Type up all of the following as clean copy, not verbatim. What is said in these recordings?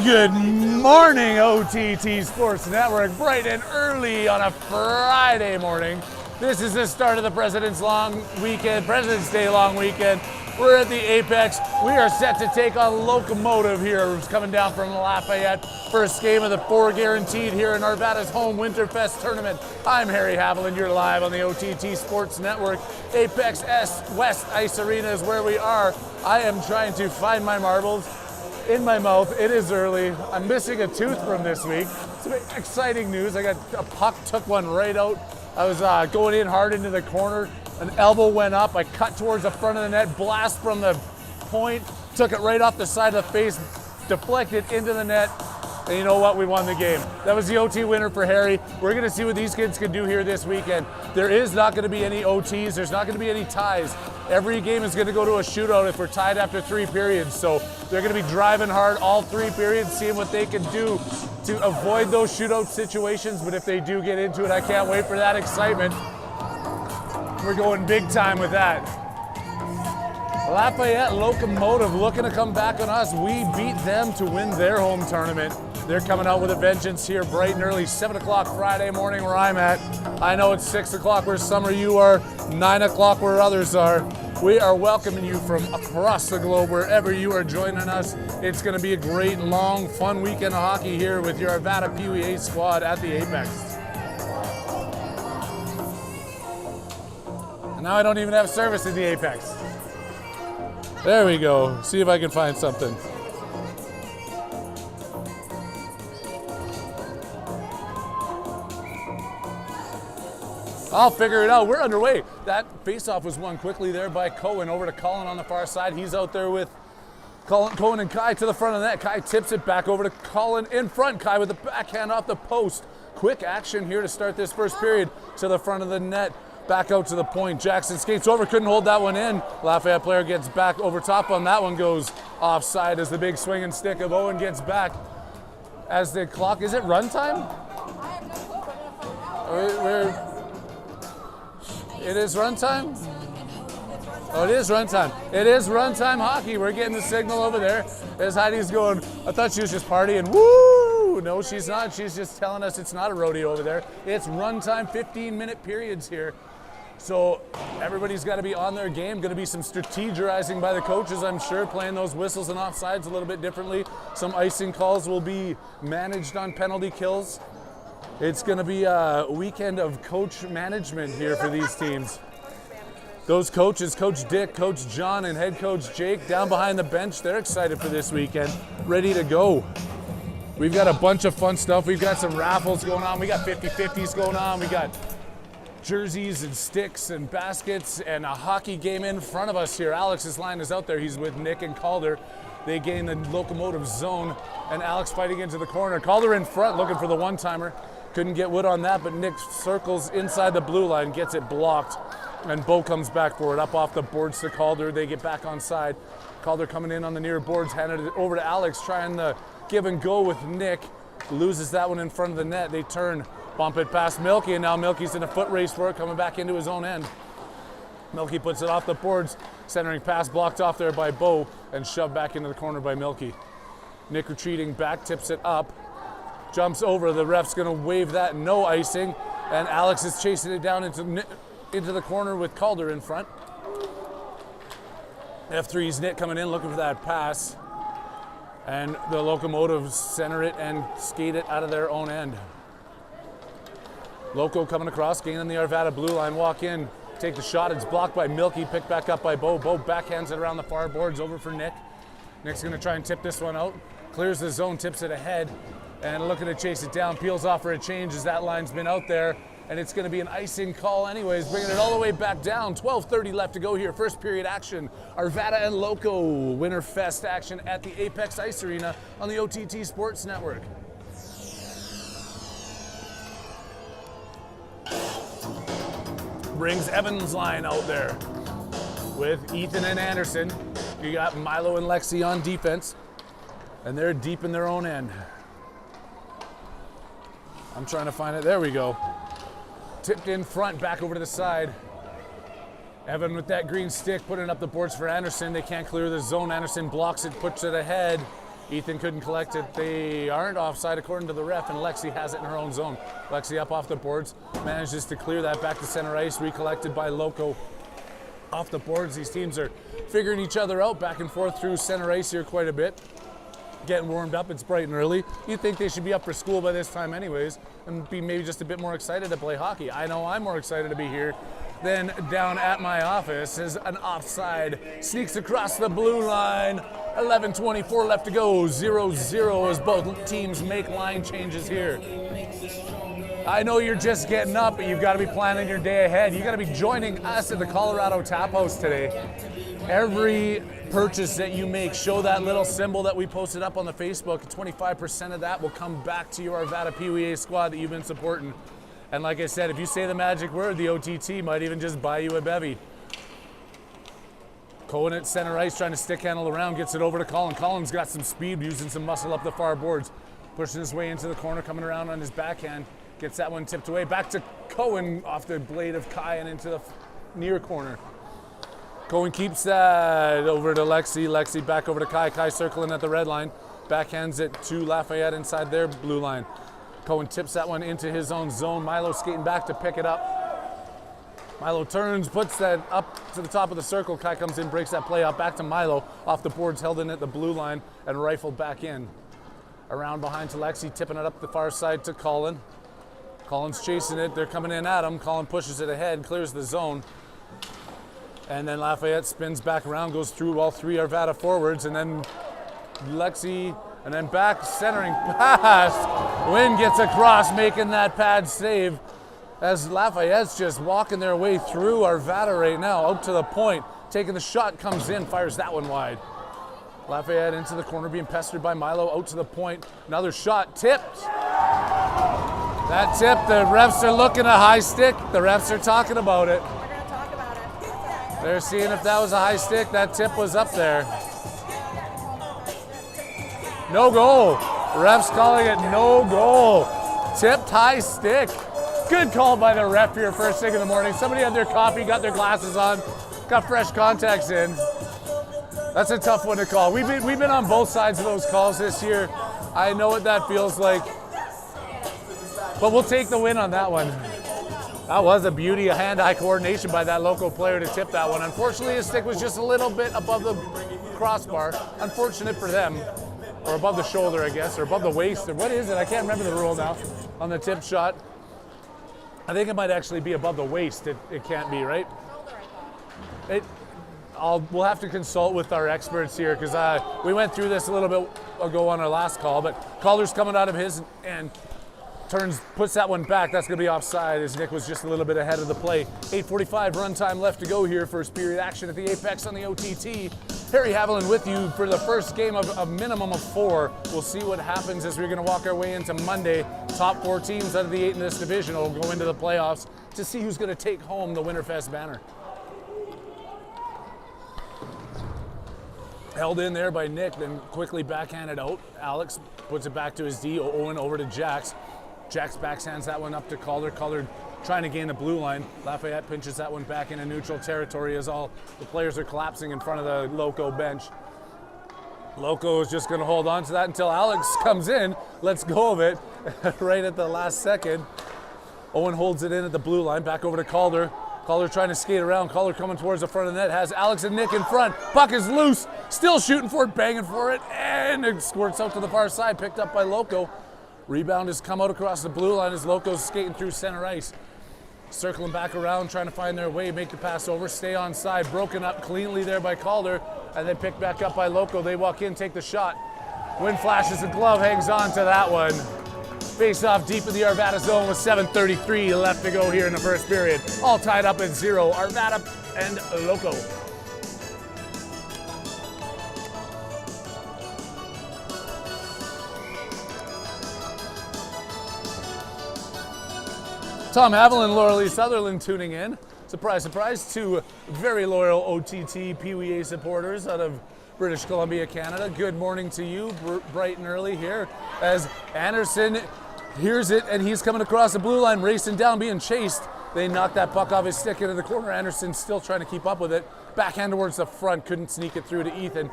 Good morning, OTT Sports Network, bright and early on a Friday morning. This is the start of the President's Day long weekend. We're at the Apex. We are set to take on Locomotive here, who's coming down from Lafayette. First game of the 4 guaranteed here in Arvada's home WinterFest tournament. I'm Harry Haviland. You're live on the OTT Sports Network. Apex West Ice Arena is where we are. I am trying to find my marbles in my mouth. It is early. I'm missing a tooth from this week. Some exciting news. I got a puck, took one right out. I was going in hard into the corner. An elbow went up. I cut towards the front of the net. Blast from the point. Took it right off the side of the face. Deflected into the net. And you know what? We won the game. That was the OT winner for Harry. We're going to see what these kids can do here this weekend. There is not going to be any OTs. There's not going to be any ties. Every game is going to go to a shootout if we're tied after 3 periods. So they're going to be driving hard all 3 periods, seeing what they can do to avoid those shootout situations. But if they do get into it, I can't wait for that excitement. We're going big time with that. Lafayette Locomotive looking to come back on us. We beat them to win their home tournament. They're coming out with a vengeance here bright and early, 7 o'clock Friday morning where I'm at. I know it's 6 o'clock where some of you are, 9 o'clock where others are. We are welcoming you from across the globe, wherever you are joining us. It's going to be a great, long, fun weekend of hockey here with your Arvada PWA squad at the Apex. And now I don't even have service in the Apex. There we go. See if I can find something. I'll figure it out. We're underway. That faceoff was won quickly there by Cohen over to Colin on the far side. He's out there with Cohen and Kai to the front of the net. Kai tips it back over to Colin in front. Kai with the backhand off the post. Quick action here to start this first period to the front of the net. Back out to the point. Jackson skates over, couldn't hold that one in. Lafayette player gets back over top on that one, goes offside as the big swinging stick of Owen gets back. As the clock, is it run time? It is run time? Oh, it is run time. It is run time hockey. We're getting the signal over there as Heidi's going, I thought she was just partying. Woo! No, she's not. She's just telling us it's not a rodeo over there. It's run time, 15-minute periods here. So everybody's got to be on their game. Going to be some strategizing by the coaches, I'm sure, playing those whistles and offsides a little bit differently. Some icing calls will be managed on penalty kills. It's going to be a weekend of coach management here for these teams. Those coaches, Coach Dick, Coach John, and head coach Jake down behind the bench, they're excited for this weekend, ready to go. We've got a bunch of fun stuff. We've got some raffles going on. We got 50-50s going on. We got jerseys and sticks and baskets and a hockey game in front of us here. Alex's line is out there. He's with Nick and Calder. They gain the Locomotive zone, and Alex fighting into the corner. Calder in front looking for the one-timer. Couldn't get wood on that, but Nick circles inside the blue line, gets it blocked, and Bo comes back for it. Up off the boards to Calder. They get back on side. Calder coming in on the near boards, handed it over to Alex, trying the give and go with Nick. Loses that one in front of the net. They turn, bump it past Milky, and now Milky's in a foot race for it, coming back into his own end. Milky puts it off the boards, centering pass blocked off there by Bo, and shoved back into the corner by Milky. Nick retreating back, tips it up, jumps over. The ref's gonna wave that, no icing, and Alex is chasing it down into the corner with Calder in front. F3's Nick coming in, looking for that pass. And the Locomotives center it and skate it out of their own end. Loco coming across, gaining the Arvada blue line, walk in, take the shot. It's blocked by Milky, picked back up by Bo. Bo backhands it around the far boards over for Nick. Nick's gonna try and tip this one out. Clears the zone, tips it ahead, and looking to chase it down. Peels off for a change as that line's been out there. And it's going to be an icing call anyways, bringing it all the way back down. 12:30 left to go here. First period action. Arvada and Loco WinterFest action at the Apex Ice Arena on the OTT Sports Network. Brings Evans' line out there with Ethan and Anderson. You got Milo and Lexi on defense, and they're deep in their own end. I'm trying to find it. There we go. Tipped in front, back over to the side. Evan with that green stick, putting up the boards for Anderson. They can't clear the zone. Anderson blocks it, puts it ahead. Ethan couldn't collect it. They aren't offside according to the ref, and Lexi has it in her own zone. Lexi up off the boards, manages to clear that back to center ice, recollected by Loco off the boards. These teams are figuring each other out back and forth through center ice here quite a bit. Getting warmed up, it's bright and early. You'd think they should be up for school by this time anyways and be maybe just a bit more excited to play hockey. I know I'm more excited to be here than down at my office as an offside sneaks across the blue line. 11:24 left to go, 0-0 as both teams make line changes here. I know you're just getting up, but you've got to be planning your day ahead. You got to be joining us at the Colorado Tap House today. Every purchase that you make, show that little symbol that we posted up on the Facebook. 25% of that will come back to your Arvada PWA squad that you've been supporting. And like I said, if you say the magic word, the OTT might even just buy you a bevy. Cohen at center ice trying to stick handle around, gets it over to Colin. Colin's got some speed, using some muscle up the far boards. Pushing his way into the corner, coming around on his backhand. Gets that one tipped away. Back to Cohen off the blade of Kai and into the near corner. Cohen keeps that over to Lexi. Lexi back over to Kai. Kai circling at the red line. Backhands it to Lafayette inside their blue line. Cohen tips that one into his own zone. Milo skating back to pick it up. Milo turns, puts that up to the top of the circle. Kai comes in, breaks that play out. Back to Milo. Off the boards, held in at the blue line and rifled back in. Around behind to Lexi, tipping it up the far side to Colin. Colin's chasing it. They're coming in at him. Colin pushes it ahead, clears the zone. And then Lafayette spins back around, goes through all three Arvada forwards, and then Lexi, and then back centering pass. Wynn gets across, making that pad save as Lafayette's just walking their way through Arvada right now, out to the point. Taking the shot, comes in, fires that one wide. Lafayette into the corner, being pestered by Milo, out to the point. Another shot, tipped. That tip, the refs are looking at high stick. The refs are talking about it. We're going to talk about it. They're seeing if that was a high stick. That tip was up there. No goal. Refs calling it no goal. Tipped high stick. Good call by the ref here first thing in the morning. Somebody had their coffee, got their glasses on, got fresh contacts in. That's a tough one to call. We've been on both sides of those calls this year. I know what that feels like. But we'll take the win on that one. That was a beauty of hand-eye coordination by that local player to tip that one. Unfortunately, his stick was just a little bit above the crossbar. Unfortunate for them. Or above the shoulder, I guess, or above the waist, or what is it? I can't remember the rule now on the tip shot. I think it might actually be above the waist. It can't be, right? We'll have to consult with our experts here because we went through this a little bit ago on our last call, but Calder's coming out of his and puts that one back. That's going to be offside as Nick was just a little bit ahead of the play. 8:45 runtime left to go here. First period action at the Apex on the OTT. Harry Haviland with you for the first game of a minimum of 4. We'll see what happens as we're going to walk our way into Monday. Top 4 teams out of the 8 in this division will go into the playoffs to see who's going to take home the WinterFest banner. Held in there by Nick, then quickly backhanded out. Alex puts it back to his D. Owen over to Jax. Jax backhands that one up to Calder. Calder trying to gain the blue line. Lafayette pinches that one back into neutral territory as all the players are collapsing in front of the Loco bench. Loco is just going to hold on to that until Alex comes in, lets go of it right at the last second. Owen holds it in at the blue line, back over to Calder. Calder trying to skate around. Calder coming towards the front of the net, has Alex and Nick in front. Puck is loose, still shooting for it, banging for it, and it squirts out to the far side, picked up by Loco. Rebound has come out across the blue line as Loco's skating through center ice. Circling back around, trying to find their way, make the pass over, stay on side. Broken up cleanly there by Calder, and then picked back up by Loco. They walk in, take the shot. Wynn flashes the glove, hangs on to that one. Face off deep in the Arvada zone with 7:33 left to go here in the first period. All tied up at 0, Arvada and Loco. Tom Haviland, Lauralee Sutherland tuning in. Surprise, surprise, 2 very loyal OTT PWA supporters out of British Columbia, Canada. Good morning to you, bright and early here, as Anderson hears it and he's coming across the blue line, racing down, being chased. They knock that puck off his stick into the corner. Anderson still trying to keep up with it. Backhand towards the front, couldn't sneak it through to Ethan.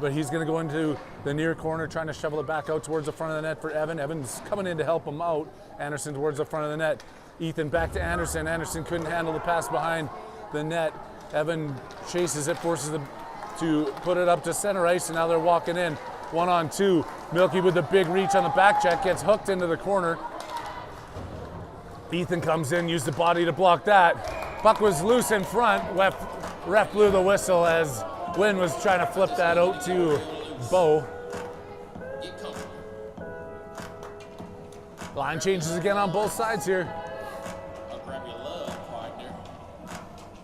but he's going to go into the near corner, trying to shovel it back out towards the front of the net for Evan. Evan's coming in to help him out. Anderson towards the front of the net. Ethan back to Anderson. Anderson couldn't handle the pass behind the net. Evan chases it, forces them to put it up to center ice, and now they're walking in. 1-on-2. Milky with the big reach on the back check, gets hooked into the corner. Ethan comes in, used the body to block that. Puck was loose in front. Ref blew the whistle as Wynn was trying to flip that out to Bo. Line changes again on both sides here.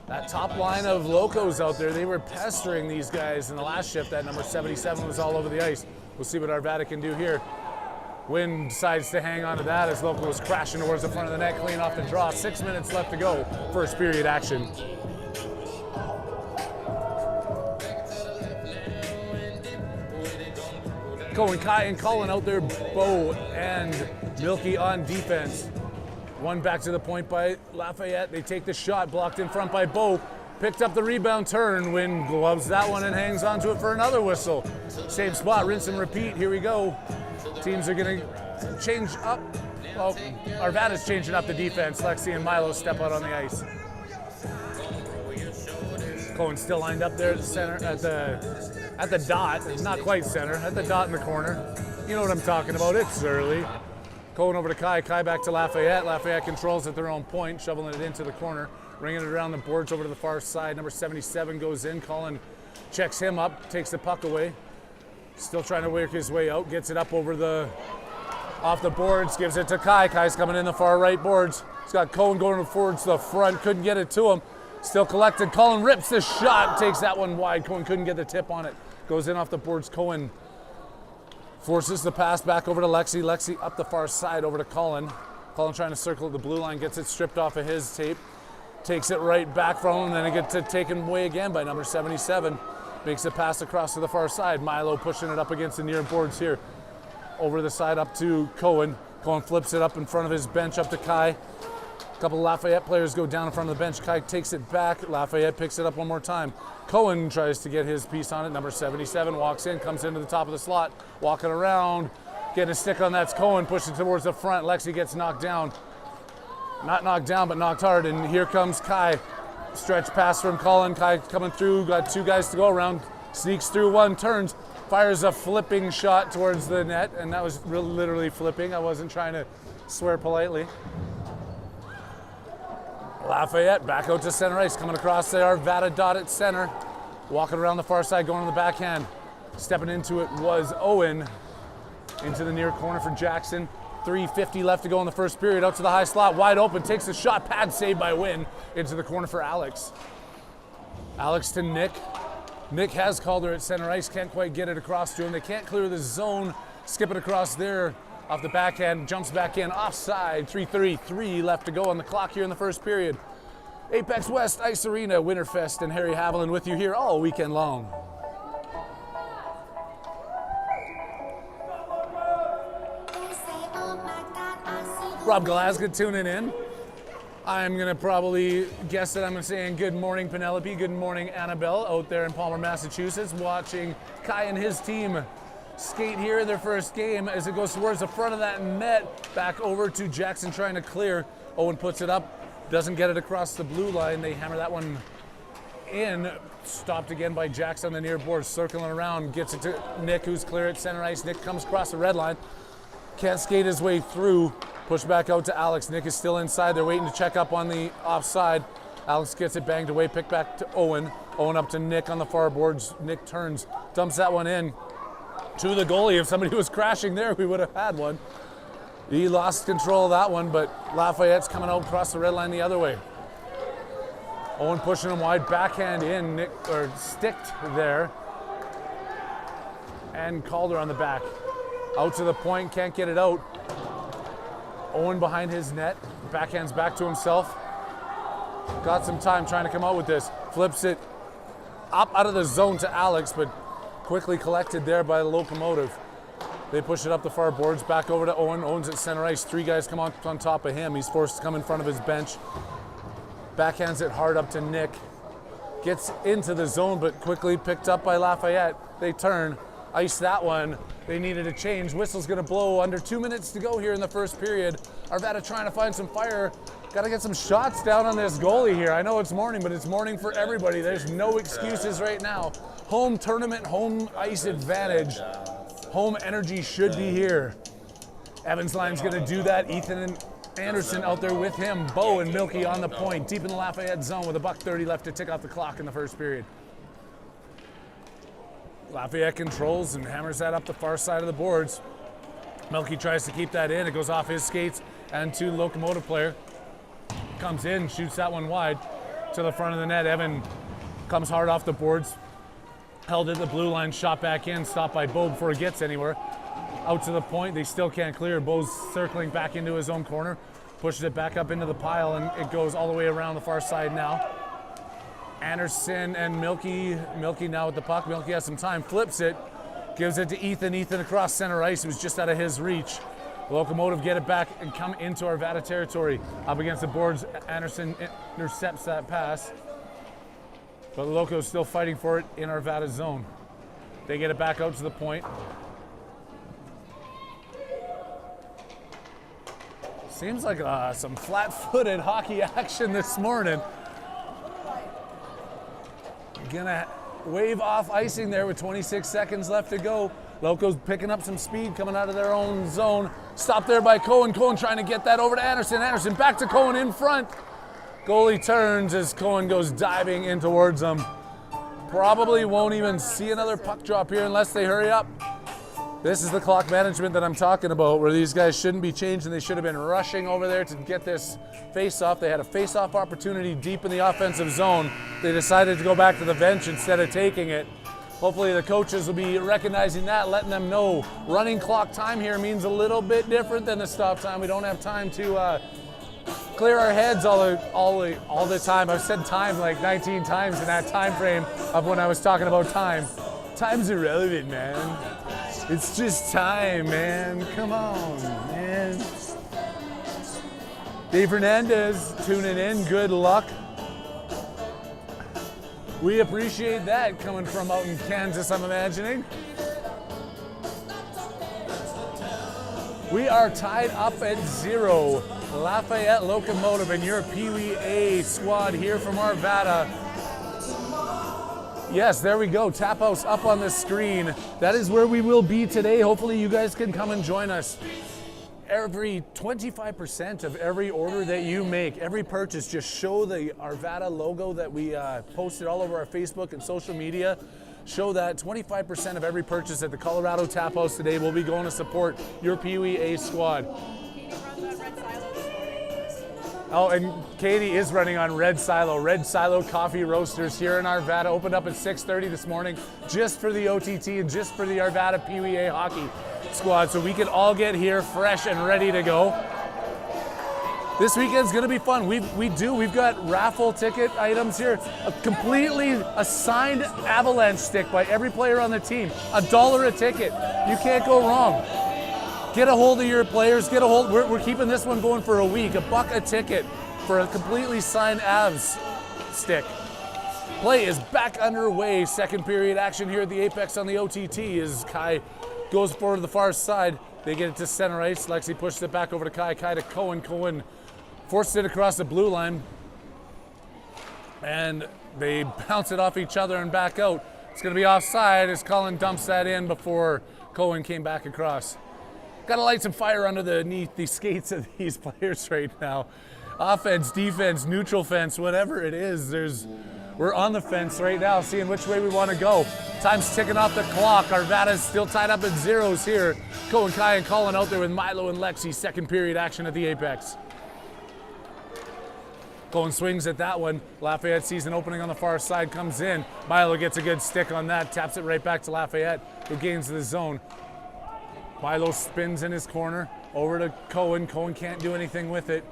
That top line of locos out there, they were pestering these guys in the last shift. That number 77 was all over the ice. We'll see what Arvada can do here. Wynn decides to hang on to that as Loco was crashing towards the front of the net, clean off the draw. 6 minutes left to go, first period action. Cohen, Kai, and Colin out there, Bo and Milky on defense. One back to the point by Lafayette. They take the shot, blocked in front by Bo. Picked up the rebound turn. Wynn gloves that one and hangs on to it for another whistle. Same spot, rinse and repeat. Here we go. Teams are going to change up. Well, Arvada's changing up the defense. Lexi and Milo step out on the ice. Cohen still lined up there at the center, at the dot. Not quite center, at the dot in the corner. You know what I'm talking about. It's early. Cohen over to Kai. Kai back to Lafayette. Lafayette controls at their own point, shoveling it into the corner, ringing it around the boards over to the far side. Number 77 goes in. Colin checks him up, takes the puck away. Still trying to work his way out. Gets it up off the boards. Gives it to Kai. Kai's coming in the far right boards. He's got Cohen going towards the front. Couldn't get it to him. Still collected. Colin rips the shot. Takes that one wide. Cohen couldn't get the tip on it. Goes in off the boards. Cohen forces the pass back over to Lexi. Lexi up the far side over to Colin. Colin trying to circle the blue line. Gets it stripped off of his tape. Takes it right back from him. Then it gets taken away again by number 77. Makes it pass across to the far side. Milo pushing it up against the near boards here. Over the side up to Cohen. Cohen flips it up in front of his bench up to Kai. A couple of Lafayette players go down in front of the bench. Kai takes it back. Lafayette picks it up one more time. Cohen tries to get his piece on it. Number 77 walks in, comes into the top of the slot, walking around, getting a stick on that's Cohen, pushing towards the front. Lexi gets knocked down. Not knocked down, but knocked hard. And here comes Kai. Stretch pass from Colin. Kai coming through, got two guys to go around. Sneaks through one, turns, fires a flipping shot towards the net. And that was literally flipping. I wasn't trying to swear politely. Lafayette back out to center ice, coming across the Arvada dot at center. Walking around the far side, going on the backhand. Stepping into it was Owen. Into the near corner for Jackson. 3:50 left to go in the first period. Out to the high slot, wide open, takes the shot, pad saved by Wynn. Into the corner for Alex. Alex to Nick. Nick has Calder at center ice, can't quite get it across to him. They can't clear the zone, skip it across there. Off the backhand, jumps back in, offside. 3:33 left to go on the clock here in the first period. Apex West Ice Arena, WinterFest, and Harry Haviland with you here all weekend long. Rob Glasgow tuning in. I'm going to probably guess that I'm going to say good morning, Penelope. Good morning, Annabelle, out there in Palmer, Massachusetts, watching Kai and his team skate here in their first game as it goes towards the front of that net. Back over to Jackson trying to clear. Owen puts it up, doesn't get it across the blue line. They hammer that one in. Stopped again by Jackson on the near board, circling around, gets it to Nick, who's clear at center ice. Nick comes across the red line, can't skate his way through. Push back out to Alex. Nick is still inside. They're waiting to check up on the offside. Alex gets it banged away, picked back to Owen. Owen up to Nick on the far boards. Nick turns, dumps that one in to the goalie. If somebody was crashing there, we would have had one. He lost control of that one, but Lafayette's coming out across the red line the other way. Owen pushing him wide, backhand in, Nick, or sticked there. And Calder on the back. Out to the point, can't get it out. Owen behind his net, backhands back to himself. Got some time trying to come out with this. Flips it up out of the zone to Alex, but quickly collected there by the Locomotive. They push it up the far boards, back over to Owen. Owen's at center ice. Three guys come on top of him. He's forced to come in front of his bench. Backhands it hard up to Nick. Gets into the zone, but quickly picked up by Lafayette. They turn, ice that one. They needed a change. Whistle's gonna blow. Under 2 minutes to go here in the first period. Arvada trying to find some fire. Gotta get some shots down on this goalie here. I know it's morning, but it's morning for everybody. There's no excuses right now. Home tournament, home ice advantage. Home energy should be here. Evans line's gonna do that. Ethan and Anderson out there with him. Bo and Milky on the point, deep in the Lafayette zone with $1:30 left to tick off the clock in the first period. Lafayette controls and hammers that up the far side of the boards. Milky tries to keep that in. It goes off his skates and to Locomotive player. Comes in, shoots that one wide to the front of the net. Evan comes hard off the boards. Held at the blue line, shot back in, stopped by Bo before it gets anywhere. Out to the point, they still can't clear. Bo's circling back into his own corner, pushes it back up into the pile, and it goes all the way around the far side now. Anderson and Milky now with the puck. Milky has some time, flips it, gives it to Ethan. Ethan across center ice. It was just out of his reach. Locomotive get it back and come into Arvada territory. Up against the boards, Anderson intercepts that pass. But Loco's still fighting for it in Arvada's zone. They get it back out to the point. Seems like some flat-footed hockey action this morning. Gonna wave off icing there with 26 seconds left to go. Loco's picking up some speed coming out of their own zone. Stopped there by Cohen. Cohen trying to get that over to Anderson. Anderson back to Cohen in front. Goalie turns as Cohen goes diving in towards him. Probably won't even see another puck drop here unless they hurry up. This is the clock management that I'm talking about, where these guys shouldn't be changing. They should have been rushing over there to get this face-off. They had a face-off opportunity deep in the offensive zone. They decided to go back to the bench instead of taking it. Hopefully the coaches will be recognizing that, letting them know running clock time here means a little bit different than the stop time. We don't have time to clear our heads all the time. I've said time like 19 times in that time frame of when I was talking about time. Time's irrelevant, man. It's just time, man. Come on, man. Dave Hernandez tuning in. Good luck. We appreciate that coming from out in Kansas, I'm imagining. We are tied up at 0. Lafayette Locomotive and your Pee Wee A squad here from Arvada. Yes, there we go. Tap House up on the screen. That is where we will be today. Hopefully you guys can come and join us. Every 25% of every order that you make, every purchase, just show the Arvada logo that we posted all over our Facebook and social media. Show that 25% of every purchase at the Colorado Tap House today will be going to support your Pee Wee A squad. Oh, and Katie is running on Red Silo. Red Silo Coffee Roasters here in Arvada. Opened up at 6:30 this morning just for the OTT and just for the Arvada Pee Wee A hockey squad, so we can all get here fresh and ready to go. This weekend's gonna be fun. We've got raffle ticket items here. A completely assigned avalanche stick by every player on the team. $1 a ticket. You can't go wrong. Get a hold of your players. We're keeping this one going for a week. $1 a ticket for a completely signed Avs stick. Play is back underway. Second period action here at the Apex on the OTT as Kai goes forward to the far side. They get it to center ice. Lexi pushes it back over to Kai. Kai to Cohen. Cohen forces it across the blue line. And they bounce it off each other and back out. It's going to be offside as Colin dumps that in before Cohen came back across. Got to light some fire underneath the skates of these players right now. Offense, defense, neutral fence, whatever it is, we're on the fence right now, seeing which way we want to go. Time's ticking off the clock. Arvada's still tied up at zeros here. Cohen, Kai, and Colin out there with Milo and Lexi. Second period action at the Apex. Cohen swings at that one. Lafayette sees an opening on the far side, comes in. Milo gets a good stick on that, taps it right back to Lafayette, who gains the zone. Milo spins in his corner, over to Cohen. Cohen can't do anything with it,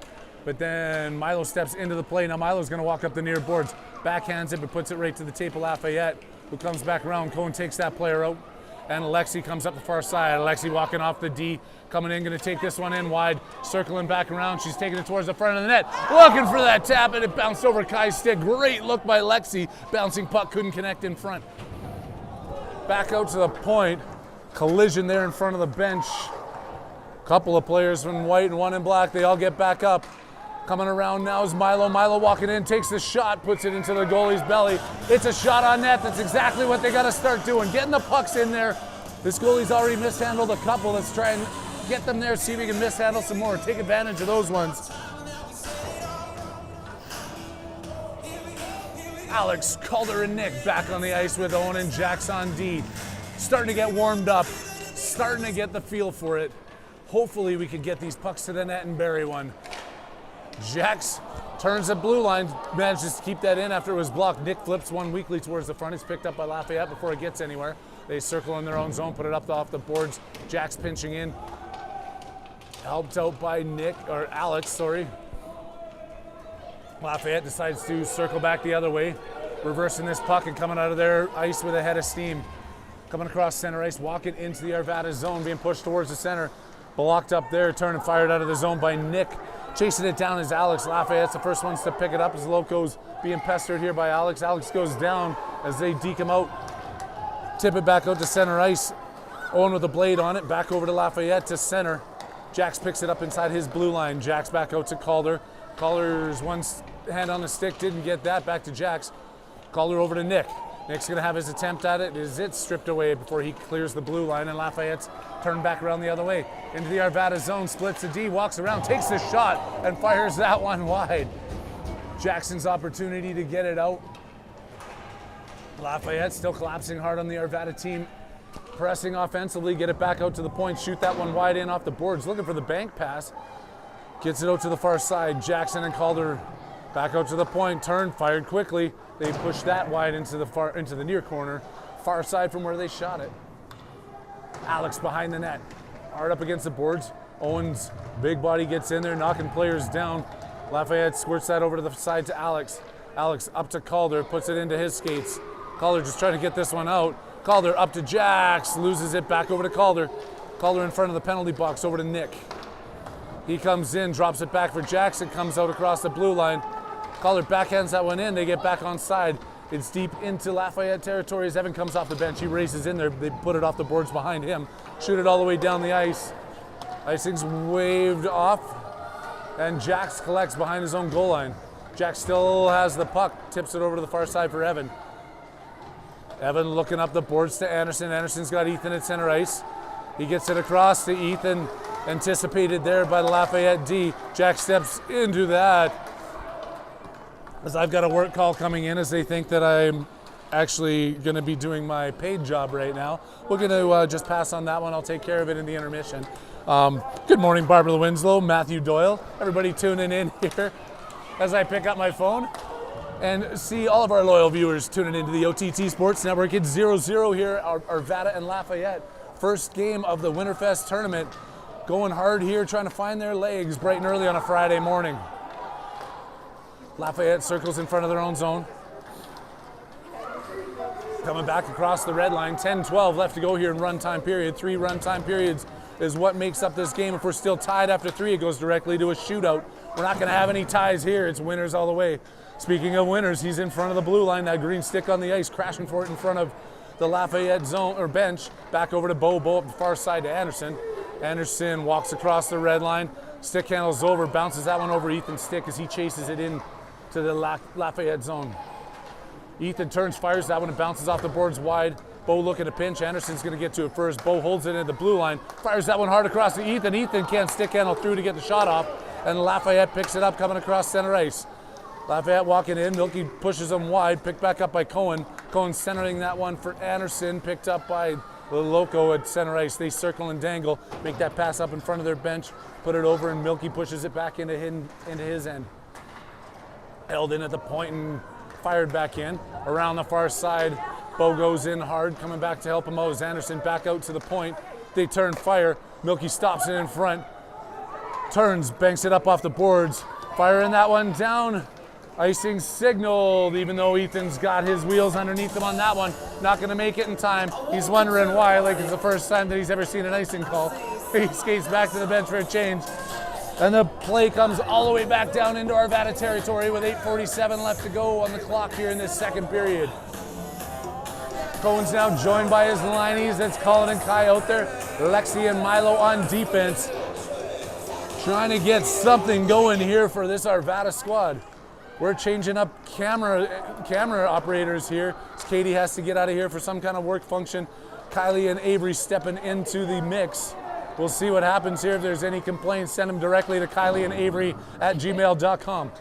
but then Milo steps into the play. Now Milo's gonna walk up the near boards, backhands it, but puts it right to the tape of Lafayette, who comes back around. Cohen takes that player out, and Alexi comes up the far side. Alexi walking off the D, coming in, going to take this one in wide, circling back around. She's taking it towards the front of the net, looking for that tap, and it bounced over Kai's stick. Great look by Alexi. Bouncing puck couldn't connect in front. Back out to the point. Collision there in front of the bench. Couple of players in white and one in black. They all get back up. Coming around now is Milo. Milo walking in, takes the shot, puts it into the goalie's belly. It's a shot on net. That's exactly what they got to start doing. Getting the pucks in there. This goalie's already mishandled a couple. Let's try and get them there, see if we can mishandle some more. Take advantage of those ones. Alex, Calder, and Nick back on the ice with Owen and Jax on D. Starting to get warmed up. Starting to get the feel for it. Hopefully we can get these pucks to the net and bury one. Jax turns the blue line, manages to keep that in after it was blocked. Nick flips one weakly towards the front. It's picked up by Lafayette before it gets anywhere. They circle in their own zone, put it up off the boards. Jax pinching in. Helped out by Alex. Lafayette decides to circle back the other way, reversing this puck and coming out of their ice with a head of steam. Coming across center ice, walking into the Arvada zone, being pushed towards the center. Blocked up there, turned and fired out of the zone by Nick. Chasing it down is Alex. Lafayette's the first ones to pick it up as Loco's being pestered here by Alex. Alex goes down as they deke him out. Tip it back out to center ice. Owen with a blade on it, back over to Lafayette to center. Jax picks it up inside his blue line. Jax back out to Calder. Calder's one hand on the stick, didn't get that, back to Jax. Calder over to Nick. Nick's gonna have his attempt at it. It's stripped away before he clears the blue line, and Lafayette's turned back around the other way. Into the Arvada zone, splits the D, walks around, takes the shot, and fires that one wide. Jackson's opportunity to get it out. Lafayette still collapsing hard on the Arvada team. Pressing offensively, get it back out to the point, shoot that one wide in off the boards, looking for the bank pass. Gets it out to the far side. Jackson and Calder back out to the point, turn, fired quickly. They push that wide into the near corner, far side from where they shot it. Alex behind the net, hard up against the boards. Owen's big body gets in there, knocking players down. Lafayette squirts that over to the side to Alex. Alex up to Calder, puts it into his skates. Calder just trying to get this one out. Calder up to Jax, loses it back over to Calder. Calder in front of the penalty box, over to Nick. He comes in, drops it back for Jackson, comes out across the blue line. Calder backhands that one in, they get back on side. It's deep into Lafayette territory as Evan comes off the bench. He races in there, they put it off the boards behind him. Shoot it all the way down the ice. Icing's waved off, and Jax collects behind his own goal line. Jax still has the puck, tips it over to the far side for Evan. Evan looking up the boards to Anderson. Anderson's got Ethan at center ice. He gets it across to Ethan, anticipated there by the Lafayette D. Jack steps into that. As I've got a work call coming in as they think that I'm actually going to be doing my paid job right now. We're going to just pass on that one. I'll take care of it in the intermission. Good morning, Barbara Winslow, Matthew Doyle, everybody tuning in here as I pick up my phone and see all of our loyal viewers tuning into the OTT Sports Network. It's 0-0 here, Arvada and Lafayette. First game of the WinterFest tournament. Going hard here, trying to find their legs bright and early on a Friday morning. Lafayette circles in front of their own zone. Coming back across the red line, 10-12 left to go here in runtime period. 3 runtime periods is what makes up this game. If we're still tied after 3, it goes directly to a shootout. We're not gonna have any ties here. It's winners all the way. Speaking of winners, he's in front of the blue line, that green stick on the ice, crashing for it in front of the Lafayette zone or bench. Back over to Bo up the far side to Anderson. Anderson walks across the red line, stick handles over, bounces that one over Ethan's stick as he chases it in to the Lafayette zone. Ethan turns, fires that one, and bounces off the boards wide. Bo looking to pinch. Anderson's going to get to it first. Bo holds it in the blue line, fires that one hard across to Ethan. Ethan can't stick handle through to get the shot off, and Lafayette picks it up coming across center ice. Lafayette walking in, Milky pushes him wide, picked back up by Cohen. Cohen centering that one for Anderson, picked up by the Loco at center ice. They circle and dangle, make that pass up in front of their bench, put it over, and Milky pushes it back into his end. Held in at the point and fired back in. Around the far side, Bo goes in hard, coming back to help him out as Anderson back out to the point. They turn, fire. Milky stops it in front. Turns, banks it up off the boards. Firing that one down. Icing signaled, even though Ethan's got his wheels underneath him on that one. Not going to make it in time. He's wondering why, like it's the first time that he's ever seen an icing call. He skates back to the bench for a change. And the play comes all the way back down into Arvada territory with 8:47 left to go on the clock here in this second period. Cohen's now joined by his lineys. That's Colin and Kai out there. Lexi and Milo on defense. Trying to get something going here for this Arvada squad. We're changing up camera operators here. Katie has to get out of here for some kind of work function. Kylie and Avery stepping into the mix. We'll see what happens here. If there's any complaints, send them directly to Kylie and Avery at gmail.com.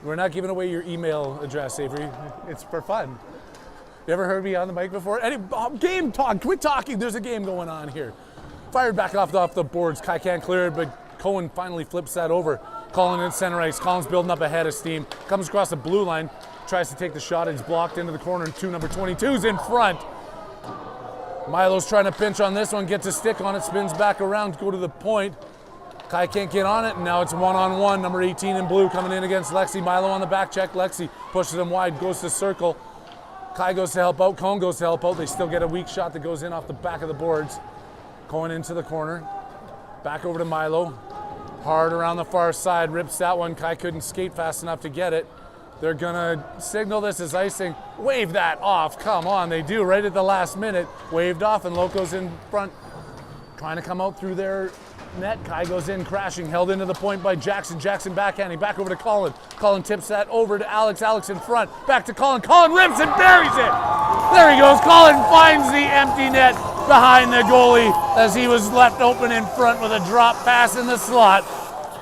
We're not giving away your email address, Avery. It's for fun. You ever heard me on the mic before? Game talk, quit talking. There's a game going on here. Fired back off the boards. Kai can't clear it, but Cohen finally flips that over. Colin in center ice. Colin's building up a head of steam. Comes across the blue line. Tries to take the shot. It's blocked into the corner. And number 22's in front. Milo's trying to pinch on this one. Gets a stick on it. Spins back around. Go to the point. Kai can't get on it. And now it's one-on-one. Number 18 in blue coming in against Lexi. Milo on the back check. Lexi pushes him wide. Goes to circle. Kai goes to help out. Cohen goes to help out. They still get a weak shot that goes in off the back of the boards. Cohen into the corner. Back over to Milo. Hard around the far side, rips that one. Kai couldn't skate fast enough to get it. They're gonna signal this as icing. Wave that off, come on, they do right at the last minute. Waved off and Loco's in front, trying to come out through their net. Kai goes in crashing, held into the point by Jackson. Jackson backhanding, back over to Colin. Colin tips that over to Alex. Alex in front, back to Colin. Colin rips and buries it. There he goes, Colin finds the empty net behind the goalie as he was left open in front with a drop pass in the slot.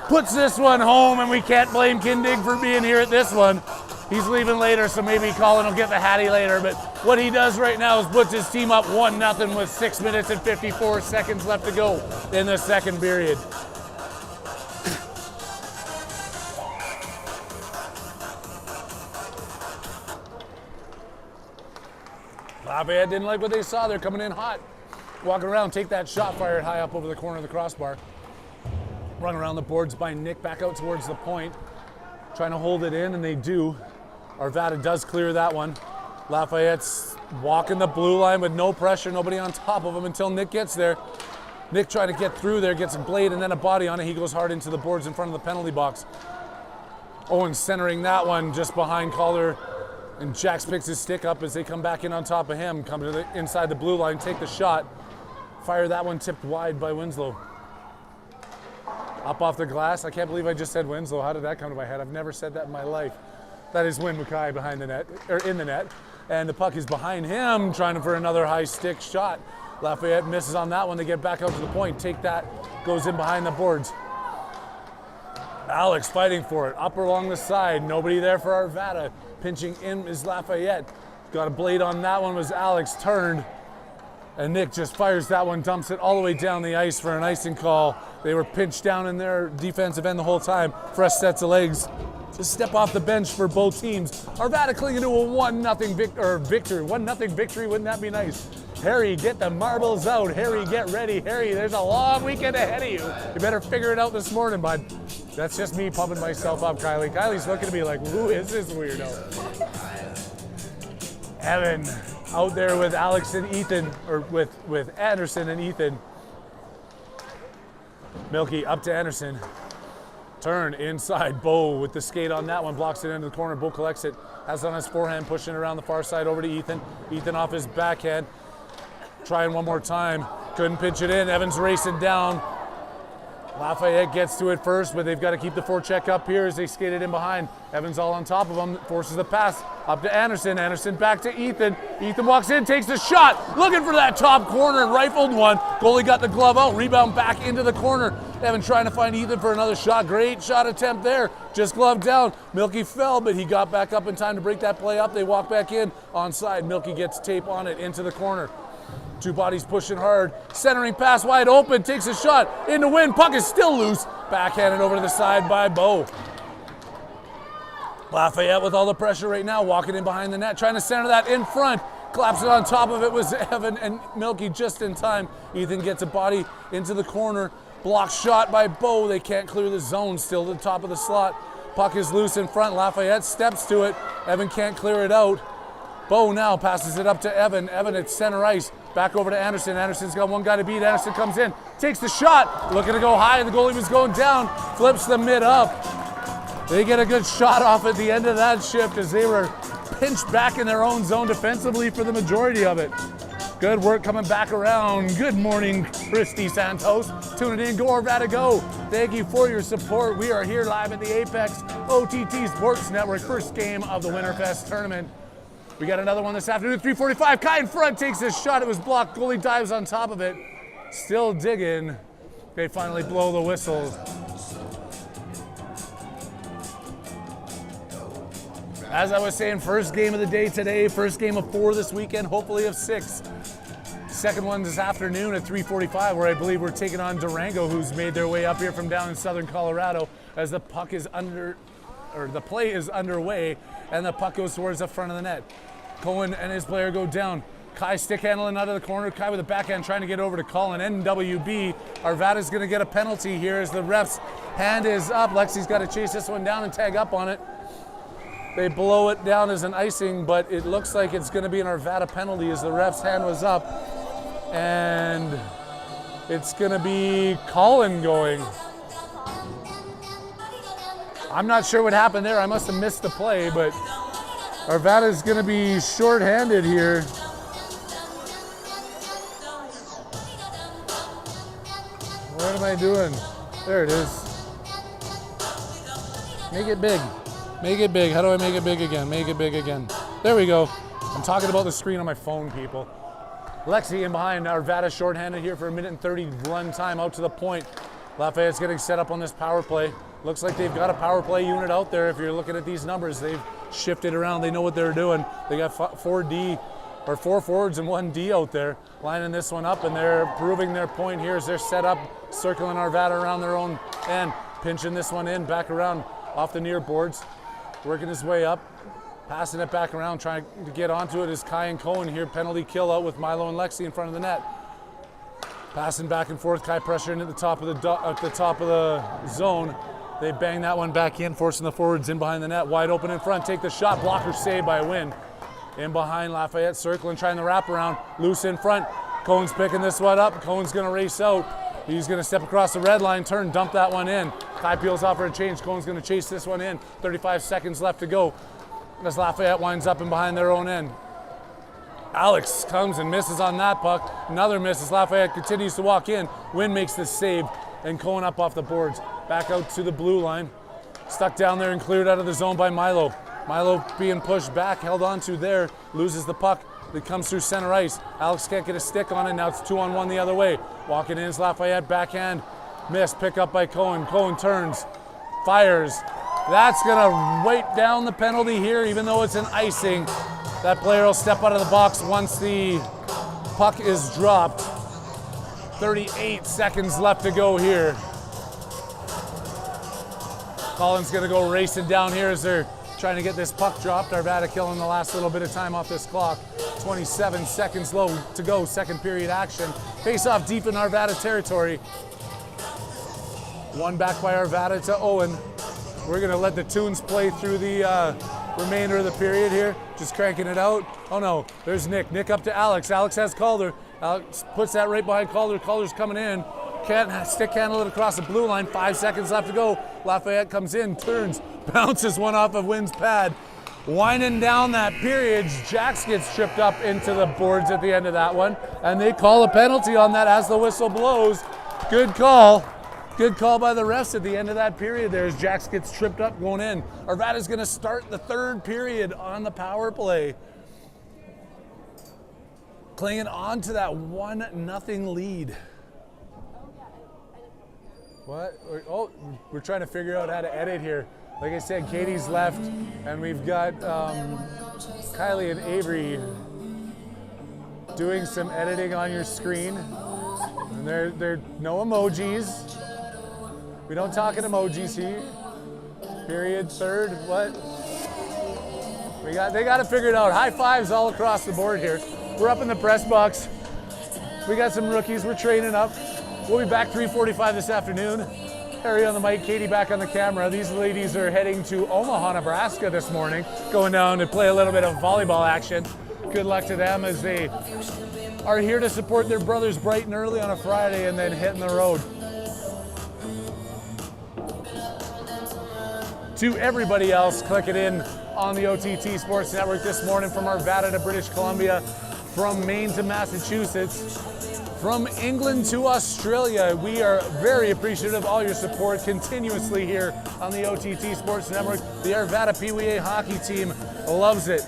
Puts this one home, and we can't blame Kindig for being here at this one. He's leaving later, so maybe Colin will get the hattie later, but what he does right now is puts his team up 1-0 with 6 minutes and 54 seconds left to go in the second period. Lafayette didn't like what they saw. They're coming in hot. Walking around, take that shot, fired high up over the corner of the crossbar. Run around the boards by Nick, back out towards the point. Trying to hold it in, and they do. Arvada does clear that one. Lafayette's walking the blue line with no pressure, nobody on top of him until Nick gets there. Nick trying to get through there, gets a blade and then a body on it. He goes hard into the boards in front of the penalty box. Owen centering that one just behind Calder. And Jax picks his stick up as they come back in on top of him. Come to the inside the blue line, take the shot. Fire that one tipped wide by Winslow. Up off the glass. I can't believe I just said Winslow. How did that come to my head? I've never said that in my life. That is Win Mackay behind the net, or in the net. And the puck is behind him, trying for another high stick shot. Lafayette misses on that one. They get back out to the point. Take that, goes in behind the boards. Alex fighting for it. Up along the side. Nobody there for Arvada. Pinching in is Lafayette. Got a blade on that one, was Alex turned. And Nick just fires that one, dumps it all the way down the ice for an icing call. They were pinched down in their defensive end the whole time. Fresh sets of legs. Just step off the bench for both teams. Arvada clinging to a 1-0 victory. 1-0 victory, wouldn't that be nice? Harry, get the marbles out. Harry, get ready. Harry, there's a long weekend ahead of you. You better figure it out this morning, bud. That's just me pumping myself up, Kylie. Kylie's looking at me like, who is this weirdo? Evan out there with Alex and Ethan, or with Anderson and Ethan. Milky up to Anderson. Turn inside. Bo with the skate on that one. Blocks it into the corner. Bo collects it. Has it on his forehand. Pushing it around the far side over to Ethan. Ethan off his backhand. Trying one more time. Couldn't pitch it in. Evans racing down. Lafayette gets to it first, but they've got to keep the forecheck up here as they skate it in behind. Evans all on top of him, forces the pass up to Anderson. Anderson back to Ethan. Ethan walks in, takes the shot, looking for that top corner, rifled one. Goalie got the glove out, rebound back into the corner. Evans trying to find Ethan for another shot. Great shot attempt there, just gloved down. Milky fell, but he got back up in time to break that play up. They walk back in, onside. Milky gets tape on it into the corner. Two bodies pushing hard. Centering pass wide open. Takes a shot. In the wind. Puck is still loose. Backhanded over to the side by Bo. Lafayette with all the pressure right now. Walking in behind the net. Trying to center that in front. Claps it on top of it was Evan and Milky just in time. Ethan gets a body into the corner Block shot by Bo. They can't clear the zone. Still to the top of the slot. Puck is loose in front. Lafayette steps to it. Evan can't clear it out. Bo now passes it up to Evan. Evan at center ice. Back over to Anderson. Anderson's got one guy to beat. Anderson comes in. Takes the shot. Looking to go high. The goalie was going down. Flips the mid up. They get a good shot off at the end of that shift as they were pinched back in their own zone defensively for the majority of it. Good work coming back around. Good morning, Christy Santos. Tuning in, go Arvada, go. Thank you for your support. We are here live at the Apex OTT Sports Network, first game of the WinterFest tournament. We got another one this afternoon, 3:45. Kai in front takes his shot. It was blocked. Goalie dives on top of it. Still digging. They finally blow the whistle. As I was saying, first game of the day today, first game of 4 this weekend, hopefully of 6. Second one this afternoon at 3:45, where I believe we're taking on Durango, who's made their way up here from down in southern Colorado as the puck is the play is underway, and the puck goes towards the front of the net. Cohen and his player go down. Kai stick handling out of the corner. Kai with a backhand trying to get over to Colin. NWB. Arvada's going to get a penalty here as the ref's hand is up. Lexi's got to chase this one down and tag up on it. They blow it down as an icing, but it looks like it's going to be an Arvada penalty as the ref's hand was up. And it's going to be Colin going. I'm not sure what happened there. I must have missed the play, but Arvada's going to be short-handed here. What am I doing? There it is. Make it big. Make it big. How do I make it big again? Make it big again. There we go. I'm talking about the screen on my phone, people. Lexi in behind. Arvada shorthanded here for 1:30 run time out to the point. Lafayette's getting set up on this power play. Looks like they've got a power play unit out there. If you're looking at these numbers, they've shifted around. They know what they're doing. They got 4 forwards and 1 D out there lining this one up, and they're proving their point here as they're set up, circling Arvada around their own end, pinching this one in, back around off the near boards. Working his way up, passing it back around, trying to get onto it is Kai and Cohen here. Penalty kill out with Milo and Lexi in front of the net. Passing back and forth, Kai pressuring at the top of the zone. They bang that one back in, forcing the forwards in behind the net. Wide open in front, take the shot, blocker saved by Wynn. In behind, Lafayette circling, trying to wrap around, loose in front. Cohen's picking this one up. Cohen's gonna race out. He's going to step across the red line, turn, dump that one in. Kai peels off for a change. Cohen's going to chase this one in. 35 seconds left to go as Lafayette winds up and behind their own end. Alex comes and misses on that puck. Another miss as Lafayette continues to walk in. Wynn makes this save, and Cohen up off the boards. Back out to the blue line. Stuck down there and cleared out of the zone by Milo. Milo being pushed back, held on to there, loses the puck. It comes through center ice. Alex can't get a stick on it. Now it's 2-on-1 the other way. Walking in is Lafayette, backhand. Miss, pick up by Cohen. Cohen turns, fires. That's gonna weight down the penalty here, even though it's an icing. That player will step out of the box once the puck is dropped. 38 seconds left to go here. Colin's gonna go racing down here as they're trying to get this puck dropped. Arvada killing the last little bit of time off this clock. 27 seconds to go, second period action. Face off deep in Arvada territory. One back by Arvada to Owen. We're gonna let the tunes play through the remainder of the period here. Just cranking it out. Oh no, there's Nick. Nick up to Alex. Alex has Calder. Alex puts that right behind Calder. Calder's coming in. Can't stick handle it across the blue line. 5 seconds left to go. Lafayette comes in, turns, bounces one off of Wynn's pad. Winding down that period, Jax gets tripped up into the boards at the end of that one, and they call a penalty on that as the whistle blows. Good call. Good call by the refs at the end of that period there as Jax gets tripped up going in. Arvada's going to start the third period on the power play. Clinging on to that 1-0 lead. What? Oh, we're trying to figure out how to edit here. Like I said, Katie's left, and we've got Kylie and Avery doing some editing on your screen. And there no emojis. We don't talk in emojis here. Period, third, what? They got to figure it out. High fives all across the board here. We're up in the press box. We got some rookies. We're training up. We'll be back 3:45 this afternoon. Harry on the mic, Katie back on the camera. These ladies are heading to Omaha, Nebraska this morning, going down to play a little bit of volleyball action. Good luck to them as they are here to support their brothers bright and early on a Friday and then hitting the road. To everybody else, click it in on the OTT Sports Network this morning from Arvada to British Columbia, from Maine to Massachusetts, from England to Australia. We are very appreciative of all your support continuously here on the OTT Sports Network. The Arvada Pee Wee A hockey team loves it.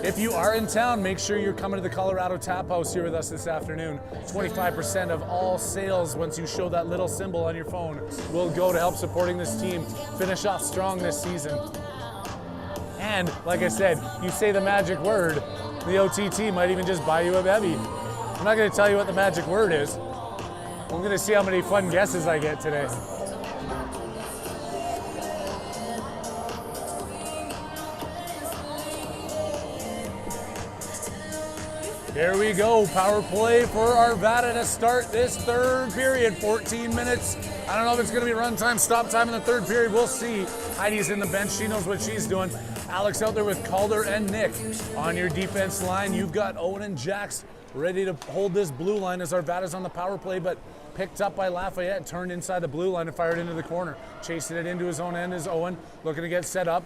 If you are in town, make sure you're coming to the Colorado Tap House here with us this afternoon. 25% of all sales, once you show that little symbol on your phone, will go to help supporting this team finish off strong this season. And like I said, you say the magic word, the OTT might even just buy you a bevy. I'm not going to tell you what the magic word is. I'm going to see how many fun guesses I get today. Here we go, power play for Arvada to start this third period, 14 minutes. I don't know if it's gonna be run time, stop time in the third period, we'll see. Heidi's in the bench, she knows what she's doing. Alex out there with Calder and Nick. On your defense line, you've got Owen and Jax ready to hold this blue line as Arvada's on the power play, but picked up by Lafayette, turned inside the blue line and fired into the corner. Chasing it into his own end is Owen, looking to get set up.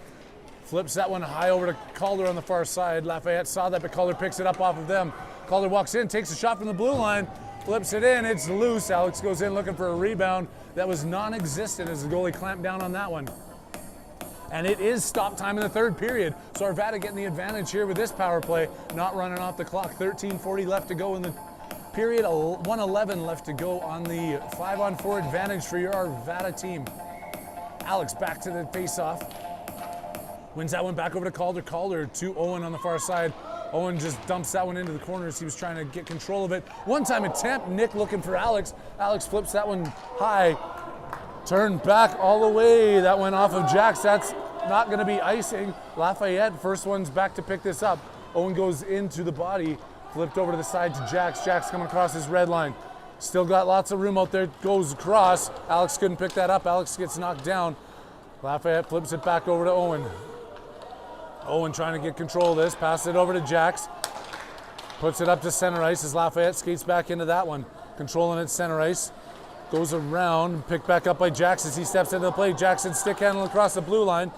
Flips that one high over to Calder on the far side. Lafayette saw that, but Calder picks it up off of them. Calder walks in, takes a shot from the blue line, flips it in, it's loose. Alex goes in looking for a rebound that was non-existent as the goalie clamped down on that one. And it is stop time in the third period. So Arvada getting the advantage here with this power play, not running off the clock. 13:40 left to go in the period, 1:11 left to go on the 5-on-4 advantage for your Arvada team. Alex back to the face-off. Wins that one back over to Calder. Calder to Owen on the far side. Owen just dumps that one into the corner as he was trying to get control of it. One-time attempt, Nick looking for Alex. Alex flips that one high. Turned back all the way. That went off of Jax. That's not going to be icing. Lafayette, first one's back to pick this up. Owen goes into the body. Flipped over to the side to Jax. Jax coming across his red line. Still got lots of room out there. Goes across. Alex couldn't pick that up. Alex gets knocked down. Lafayette flips it back over to Owen. Owen trying to get control of this, passes it over to Jax. Puts it up to center ice as Lafayette skates back into that one. Controlling it center ice. Goes around, picked back up by Jax as he steps into the play. Jackson stick handle across the blue line.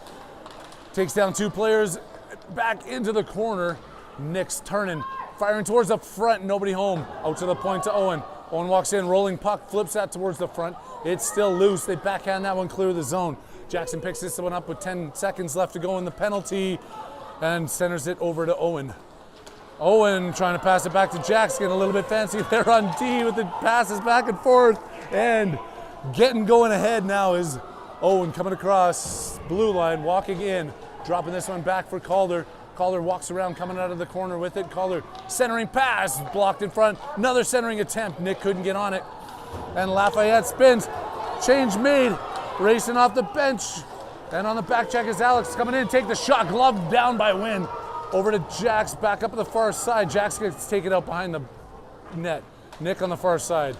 Takes down two players, back into the corner. Nick's turning, firing towards the front, nobody home. Out to the point to Owen. Owen walks in, rolling puck, flips that towards the front. It's still loose, they backhand that one clear of the zone. Jackson picks this one up with 10 seconds left to go in the penalty and centers it over to Owen. Owen trying to pass it back to Jax, getting a little bit fancy there on D with the passes back and forth. And getting going ahead now is Owen coming across blue line, walking in, dropping this one back for Calder. Calder walks around, coming out of the corner with it. Calder centering pass, blocked in front. Another centering attempt, Nick couldn't get on it. And Lafayette spins, change made. Racing off the bench, and on the back check is Alex coming in, take the shot, gloved down by Wynn. Over to Jax, back up to the far side. Jax gets taken out behind the net. Nick on the far side.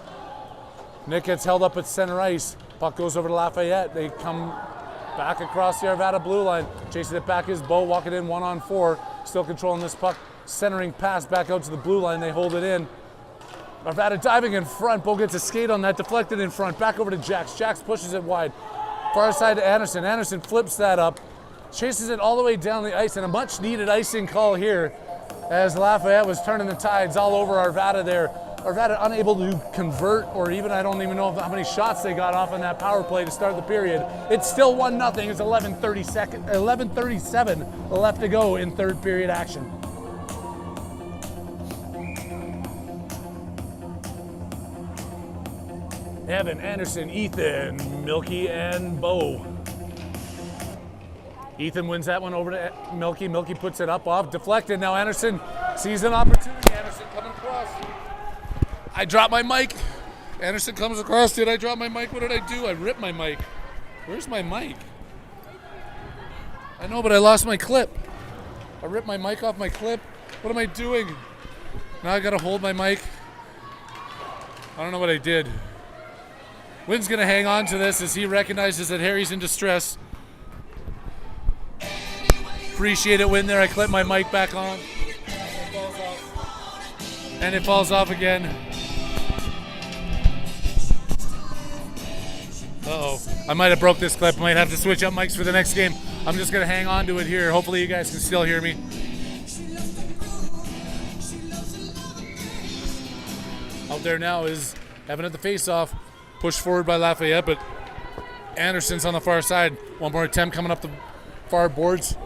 Nick gets held up at center ice. Puck goes over to Lafayette. They come back across the Arvada blue line. Chasing it back is Bo, walking in 1-on-4. Still controlling this puck. Centering pass back out to the blue line. They hold it in. Arvada diving in front. Bo gets a skate on that, deflected in front. Back over to Jax. Jax pushes it wide. Far side to Anderson. Anderson flips that up. Chases it all the way down the ice, and a much needed icing call here as Lafayette was turning the tides all over Arvada there. Arvada unable to convert, or even I don't even know how many shots they got off on that power play to start the period. It's still 1-0. It's 11:37 left to go in third period action. Evan, Anderson, Ethan, Milky, and Bo. Ethan wins that one over to Milky. Milky puts it up off, deflected. Now Anderson sees an opportunity. Anderson coming across. I dropped my mic. Anderson comes across. Did I drop my mic? What did I do? I ripped my mic. Where's my mic? I know, but I lost my clip. I ripped my mic off my clip. What am I doing? Now I gotta hold my mic. I don't know what I did. Wynn's going to hang on to this as he recognizes that Harry's in distress. Appreciate it, Wynn, there. I clipped my mic back on. And it falls off again. Uh-oh. I might have broke this clip. Might have to switch up mics for the next game. I'm just going to hang on to it here. Hopefully you guys can still hear me. Out there now is Evan at the face-off. Pushed forward by Lafayette, but Anderson's on the far side. One more attempt coming up the far boards.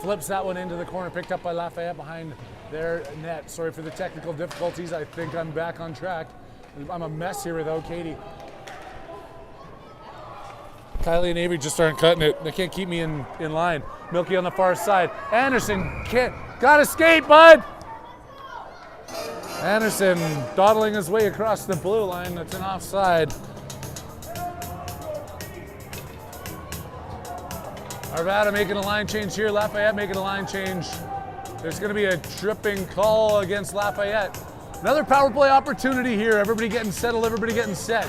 Flips that one into the corner, picked up by Lafayette behind their net. Sorry for the technical difficulties. I think I'm back on track. I'm a mess here without Katie. Kylie and Avery just aren't cutting it. They can't keep me in line. Milky on the far side. Anderson gotta skate, bud! Anderson dawdling his way across the blue line. That's an offside. Arvada making a line change here. Lafayette making a line change. There's going to be a tripping call against Lafayette. Another power play opportunity here. Everybody getting settled, everybody getting set.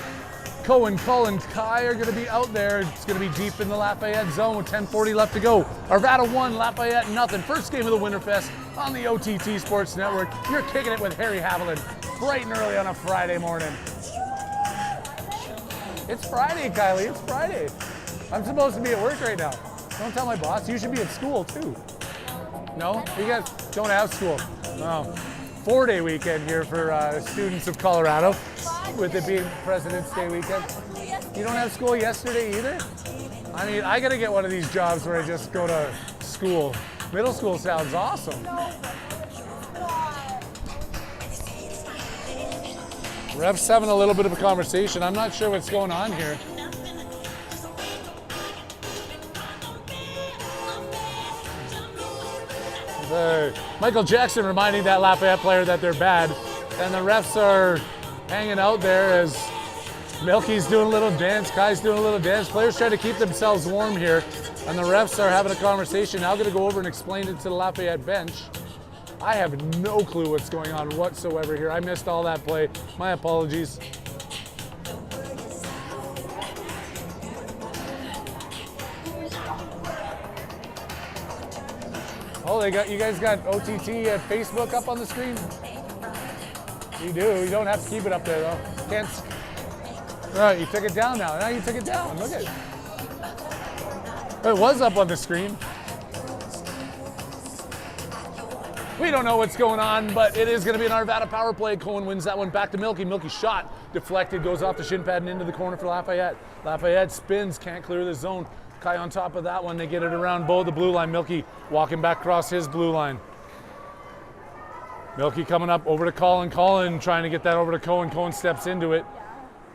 Cohen, Cullen, Kai are going to be out there. It's going to be deep in the Lafayette zone with 10:40 left to go. Arvada 1, Lafayette nothing. First game of the WinterFest on the OTT Sports Network. You're kicking it with Harry Haviland, bright and early on a Friday morning. It's Friday, Kylie. It's Friday. I'm supposed to be at work right now. Don't tell my boss. You should be at school too. No? You guys don't have school. Oh. 4-day weekend here for students of Colorado, with it being President's Day weekend. You don't have school yesterday either? I mean, I gotta get one of these jobs where I just go to school. Middle school sounds awesome. Ref's having a little bit of a conversation. I'm not sure what's going on here. Michael Jackson reminding that Lafayette player that they're bad, and the refs are hanging out there as Milky's doing a little dance, Kai's doing a little dance. Players try to keep themselves warm here, and the refs are having a conversation. Now I'm going to go over and explain it to the Lafayette bench. I have no clue what's going on whatsoever here. I missed all that play. My apologies. Oh, you guys got OTT at Facebook up on the screen? You do. You don't have to keep it up there though. Can't. All right, you took it down now. Now you took it down. Look at it. It was up on the screen. We don't know what's going on, but it is going to be an Arvada power play. Cohen wins that one back to Milky. Milky shot deflected, goes off the shin pad and into the corner for Lafayette. Lafayette spins, can't clear the zone. Kai on top of that one. They get it around the blue line. Milky walking back across his blue line. Milky coming up over to Colin. Colin trying to get that over to Cohen. Cohen steps into it.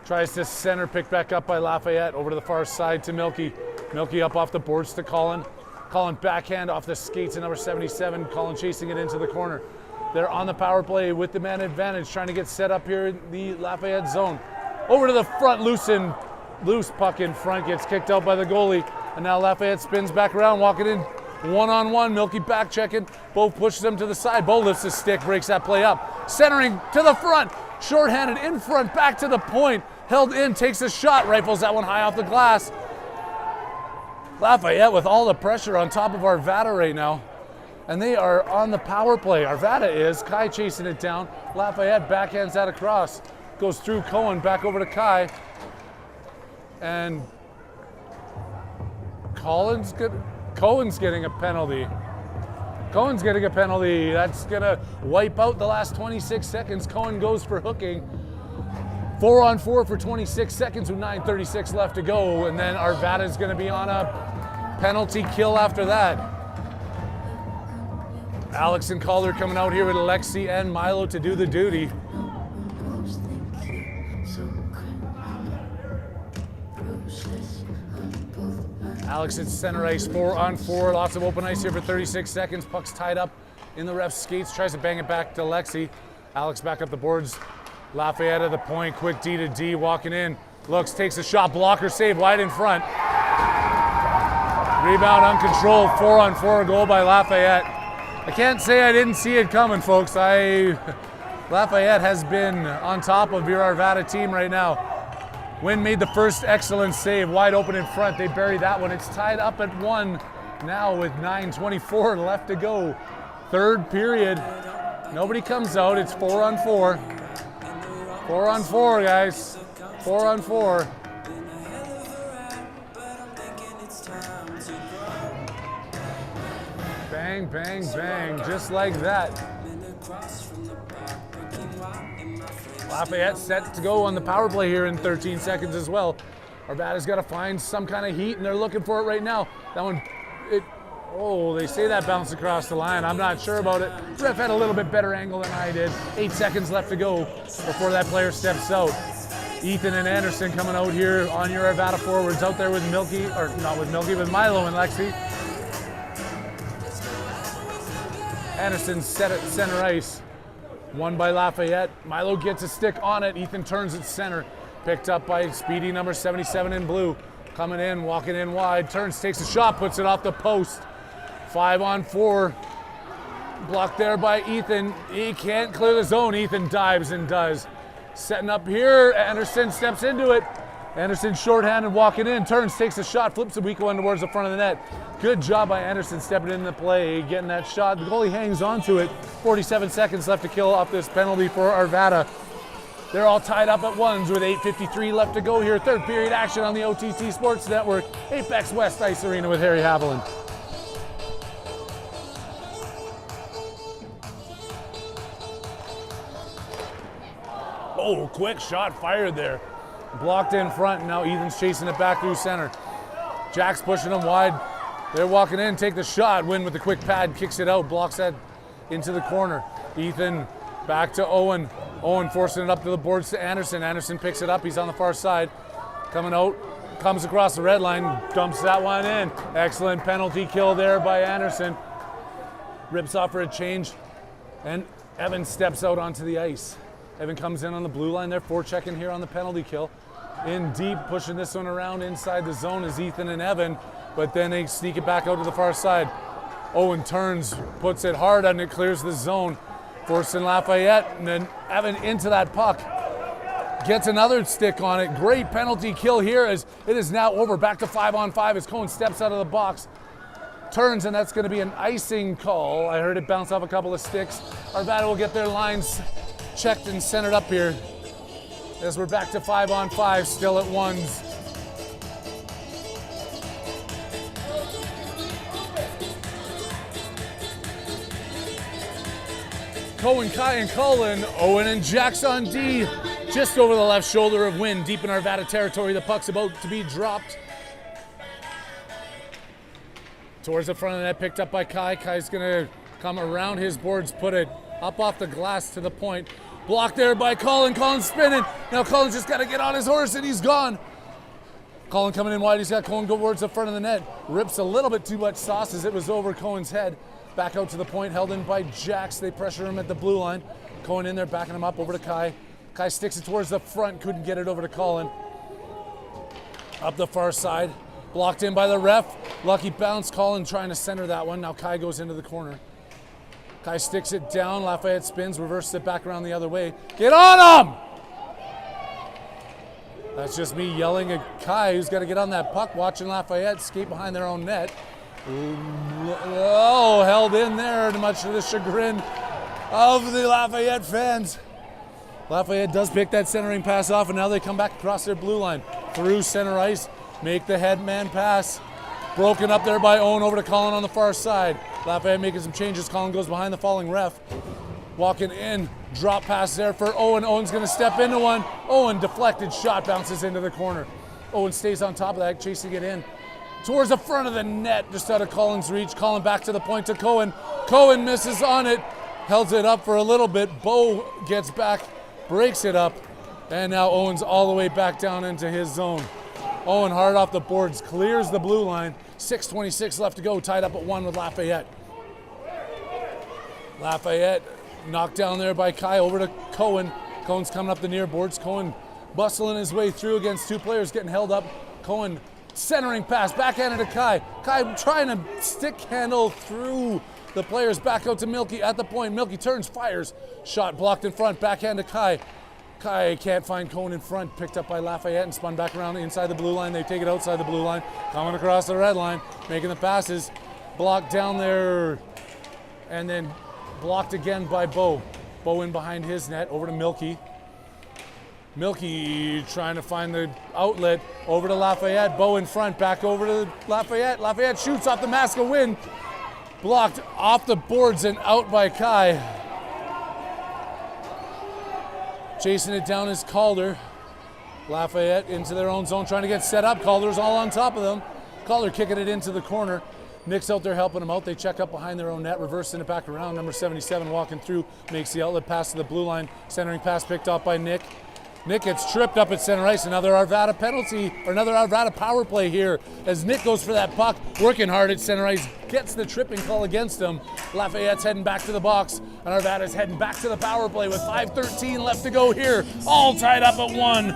Tries to center, picked back up by Lafayette. Over to the far side to Milky. Milky up off the boards to Colin. Colin backhand off the skates at number 77. Colin chasing it into the corner. They're on the power play with the man advantage, trying to get set up here in the Lafayette zone. Over to the front, loose puck in front, gets kicked out by the goalie. And now Lafayette spins back around, walking in one-on-one. Milky back checking. Bo pushes him to the side. Bo lifts his stick, breaks that play up. Centering to the front. Shorthanded in front, back to the point. Held in, takes a shot, rifles that one high off the glass. Lafayette with all the pressure on top of Arvada right now. And they are on the power play. Arvada is. Kai chasing it down. Lafayette backhands that across. Goes through Cohen, back over to Kai. And Cohen's getting a penalty. Cohen's getting a penalty. That's going to wipe out the last 26 seconds. Cohen goes for hooking. 4-on-4 for 26 seconds with 9:36 left to go. And then Arvada's going to be on a penalty kill after that. Alex and Calder coming out here with Alexi and Milo to do the duty. Alex at center ice, 4-on-4. Lots of open ice here for 36 seconds. Puck's tied up in the ref's skates. Tries to bang it back to Lexi. Alex back up the boards. Lafayette at the point. Quick D to D, walking in. Looks, takes a shot. Blocker save wide in front. Rebound uncontrolled. 4-on-4 goal by Lafayette. I can't say I didn't see it coming, folks. Lafayette has been on top of your Arvada team right now. Wynn made the first excellent save, wide open in front. They buried that one. It's tied up at 1 now with 9:24 left to go. Third period. Nobody comes out. It's 4-on-4. 4-on-4, guys. 4-on-4. Bang, bang, bang. Just like that. Lafayette set to go on the power play here in 13 seconds as well. Arvada's got to find some kind of heat, and they're looking for it right now. That one, they say that bounced across the line. I'm not sure about it. Ref had a little bit better angle than I did. 8 seconds left to go before that player steps out. Ethan and Anderson coming out here on your Arvada forwards, out there with Milky, or not with Milky, with Milo and Lexi. Anderson set at center ice. Won by Lafayette. Milo gets a stick on it. Ethan turns at center. Picked up by speedy number 77 in blue. Coming in, walking in wide. Turns, takes a shot, puts it off the post. 5-on-4. Blocked there by Ethan. He can't clear the zone. Ethan dives and does. Setting up here. Anderson steps into it. Anderson shorthanded, walking in. Turns, takes a shot, flips a weak one towards the front of the net. Good job by Anderson stepping into the play, getting that shot. The goalie hangs on to it. 47 seconds left to kill off this penalty for Arvada. They're all tied up at ones with 8:53 left to go here. Third period action on the OTT Sports Network. Apex West Ice Arena with Harry Haviland. Oh, quick shot fired there. Blocked in front, and now Ethan's chasing it back through center. Jack's pushing him wide. They're walking in, take the shot. Wynn with the quick pad, kicks it out, blocks that into the corner. Ethan back to Owen. Owen forcing it up to the boards to Anderson. Anderson picks it up, he's on the far side. Coming out, comes across the red line, dumps that one in. Excellent penalty kill there by Anderson. Rips off for a change, and Evan steps out onto the ice. Evan comes in on the blue line there, forechecking here on the penalty kill. In deep, pushing this one around inside the zone is Ethan and Evan, but then they sneak it back out to the far side. Owen turns, puts it hard, and it clears the zone, forcing Lafayette, and then Evan into that puck. Gets another stick on it. Great penalty kill here as it is now over. Back to 5-on-5 as Cohen steps out of the box. Turns, and that's going to be an icing call. I heard it bounce off a couple of sticks. Arvada will get their lines checked and centered up here as we're back to 5-on-5, still at ones. Cohen, Kai, and Cullen. Owen and Jack's on D, just over the left shoulder of Wynn, deep in Arvada territory. The puck's about to be dropped towards the front of the net, picked up by Kai. Kai's gonna come around his boards, put it up off the glass to the point. Blocked there by Colin. Colin's spinning. Now Colin's just got to get on his horse, and he's gone. Colin coming in wide. He's got Colin go towards the front of the net. Rips a little bit too much sauce as it was over Cohen's head. Back out to the point, held in by Jax. They pressure him at the blue line. Cohen in there, backing him up over to Kai. Kai sticks it towards the front, couldn't get it over to Colin. Up the far side. Blocked in by the ref. Lucky bounce. Colin trying to center that one. Now Kai goes into the corner. Kai sticks it down. Lafayette spins, reverses it back around the other way. Get on him! That's just me yelling at Kai, who's got to get on that puck, watching Lafayette skate behind their own net. Oh, held in there, much to the chagrin of the Lafayette fans. Lafayette does pick that centering pass off, and now they come back across their blue line. Through center ice, make the head man pass. Broken up there by Owen over to Colin on the far side. Lafayette making some changes. Colin goes behind the falling ref. Walking in, drop pass there for Owen. Owen's gonna step into one. Owen deflected shot, bounces into the corner. Owen stays on top of that, chasing it in towards the front of the net, just out of Colin's reach. Colin back to the point to Cohen. Cohen misses on it, held it up for a little bit. Bo gets back, breaks it up, and now Owen's all the way back down into his zone. Owen hard off the boards, clears the blue line. 6:26 left to go, tied up at 1 with Lafayette. Lafayette knocked down there by Kai over to Cohen. Cohen's coming up the near boards. Cohen bustling his way through against two players, getting held up. Cohen Centering pass, backhanded to Kai. Kai trying to stick handle through the players, back out to Milky at the point. Milky turns, fires. Shot blocked in front, backhand to Kai. Kai can't find Cone in front, picked up by Lafayette and spun back around inside the blue line. They take it outside the blue line, coming across the red line, making the passes. Blocked down there, and then blocked again by Bo. Bo in behind his net, over to Milky. Milky trying to find the outlet, over to Lafayette. Bo in front, back over to Lafayette. Lafayette shoots off the mask of wind. Blocked off the boards and out by Kai. Chasing it down is Calder. Lafayette into their own zone, trying to get set up. Calder's all on top of them. Calder kicking it into the corner. Nick's out there helping them out. They check up behind their own net, reversing it back around. Number 77 walking through, makes the outlet pass to the blue line. Centering pass picked off by Nick. Nick gets tripped up at center ice. Another Arvada penalty, or another Arvada power play here as Nick goes for that puck, working hard at center ice, gets the tripping call against him. Lafayette's heading back to the box, and Arvada's heading back to the power play with 5:13 left to go here. All tied up at 1.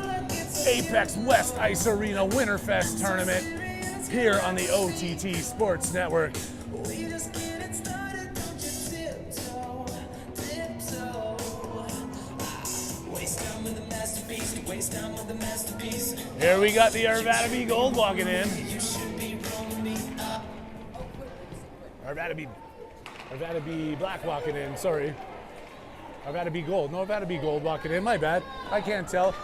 Apex West Ice Arena WinterFest tournament here on the OTT Sports Network. Here we got the Arvada B Gold walking in. Arvada B Black walking in, sorry. Arvada B Gold, no, Arvada B Gold walking in, my bad. I can't tell.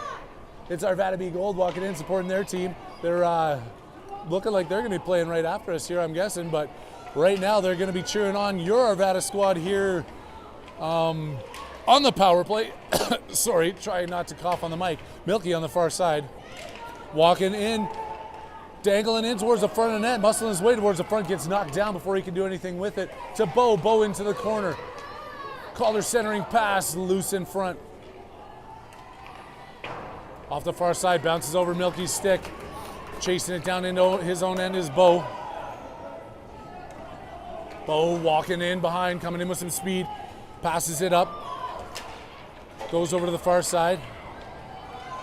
It's Arvada B Gold walking in, supporting their team. They're looking like they're gonna be playing right after us here, I'm guessing, but right now they're gonna be cheering on your Arvada squad here on the power play. Sorry, trying not to cough on the mic. Milky on the far side. Walking in, dangling in towards the front of the net, muscling his way towards the front, gets knocked down before he can do anything with it. To Bo, Bo into the corner. Calder centering pass, loose in front. Off the far side, bounces over Milky's stick. Chasing it down into his own end is Bo. Bo walking in behind, coming in with some speed. Passes it up. Goes over to the far side.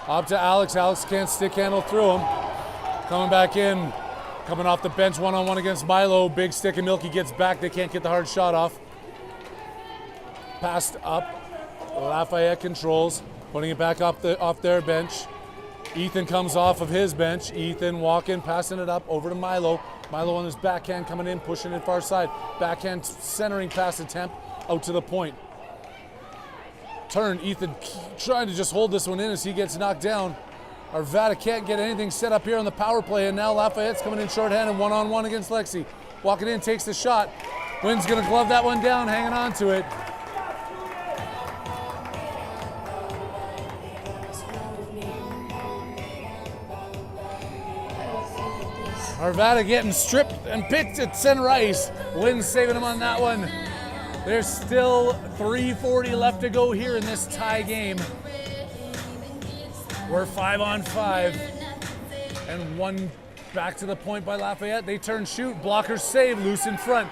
Up to Alex. Alex can't stick handle through him. Coming back in. Coming off the bench one-on-one against Milo. Big stick and Milky gets back. They can't get the hard shot off. Passed up. Lafayette controls. Putting it back up off their bench. Ethan comes off of his bench. Ethan walking, passing it up over to Milo. Milo on his backhand coming in, pushing it far side. Backhand centering pass attempt out to the point. Turn, Ethan trying to just hold this one in as he gets knocked down. Arvada can't get anything set up here on the power play, and now Lafayette's coming in shorthanded, one-on-one against Lexi. Walking in, takes the shot. Wynn's gonna glove that one down, hanging on to it. Arvada getting stripped and picked at center ice. Wynn's saving him on that one. There's still 3:40 left to go here in this tie game. We're 5-on-5. And one back to the point by Lafayette. They turn, shoot, blockers save, loose in front.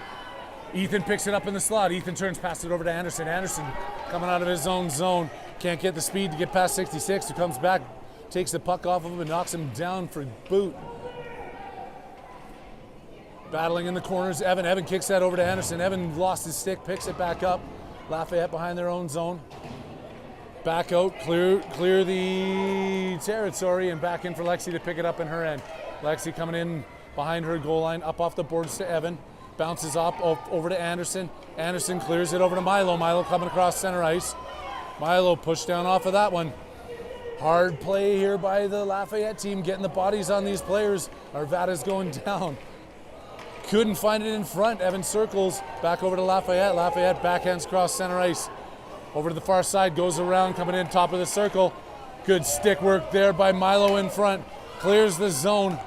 Ethan picks it up in the slot. Ethan turns, passes it over to Anderson. Anderson coming out of his own zone. Can't get the speed to get past 66, who comes back, takes the puck off of him and knocks him down for boot. Battling in the corners, Evan. Evan kicks that over to Anderson. Evan lost his stick, picks it back up. Lafayette behind their own zone. Back out, clear the territory, and back in for Lexi to pick it up in her end. Lexi coming in behind her goal line, up off the boards to Evan. Bounces up over to Anderson. Anderson clears it over to Milo. Milo coming across center ice. Milo pushed down off of that one. Hard play here by the Lafayette team, getting the bodies on these players. Arvada's going down. Couldn't find it in front. Evan circles back over to Lafayette. Lafayette backhands cross center ice. Over to the far side, goes around, coming in top of the circle. Good stick work there by Milo in front. Clears the zone.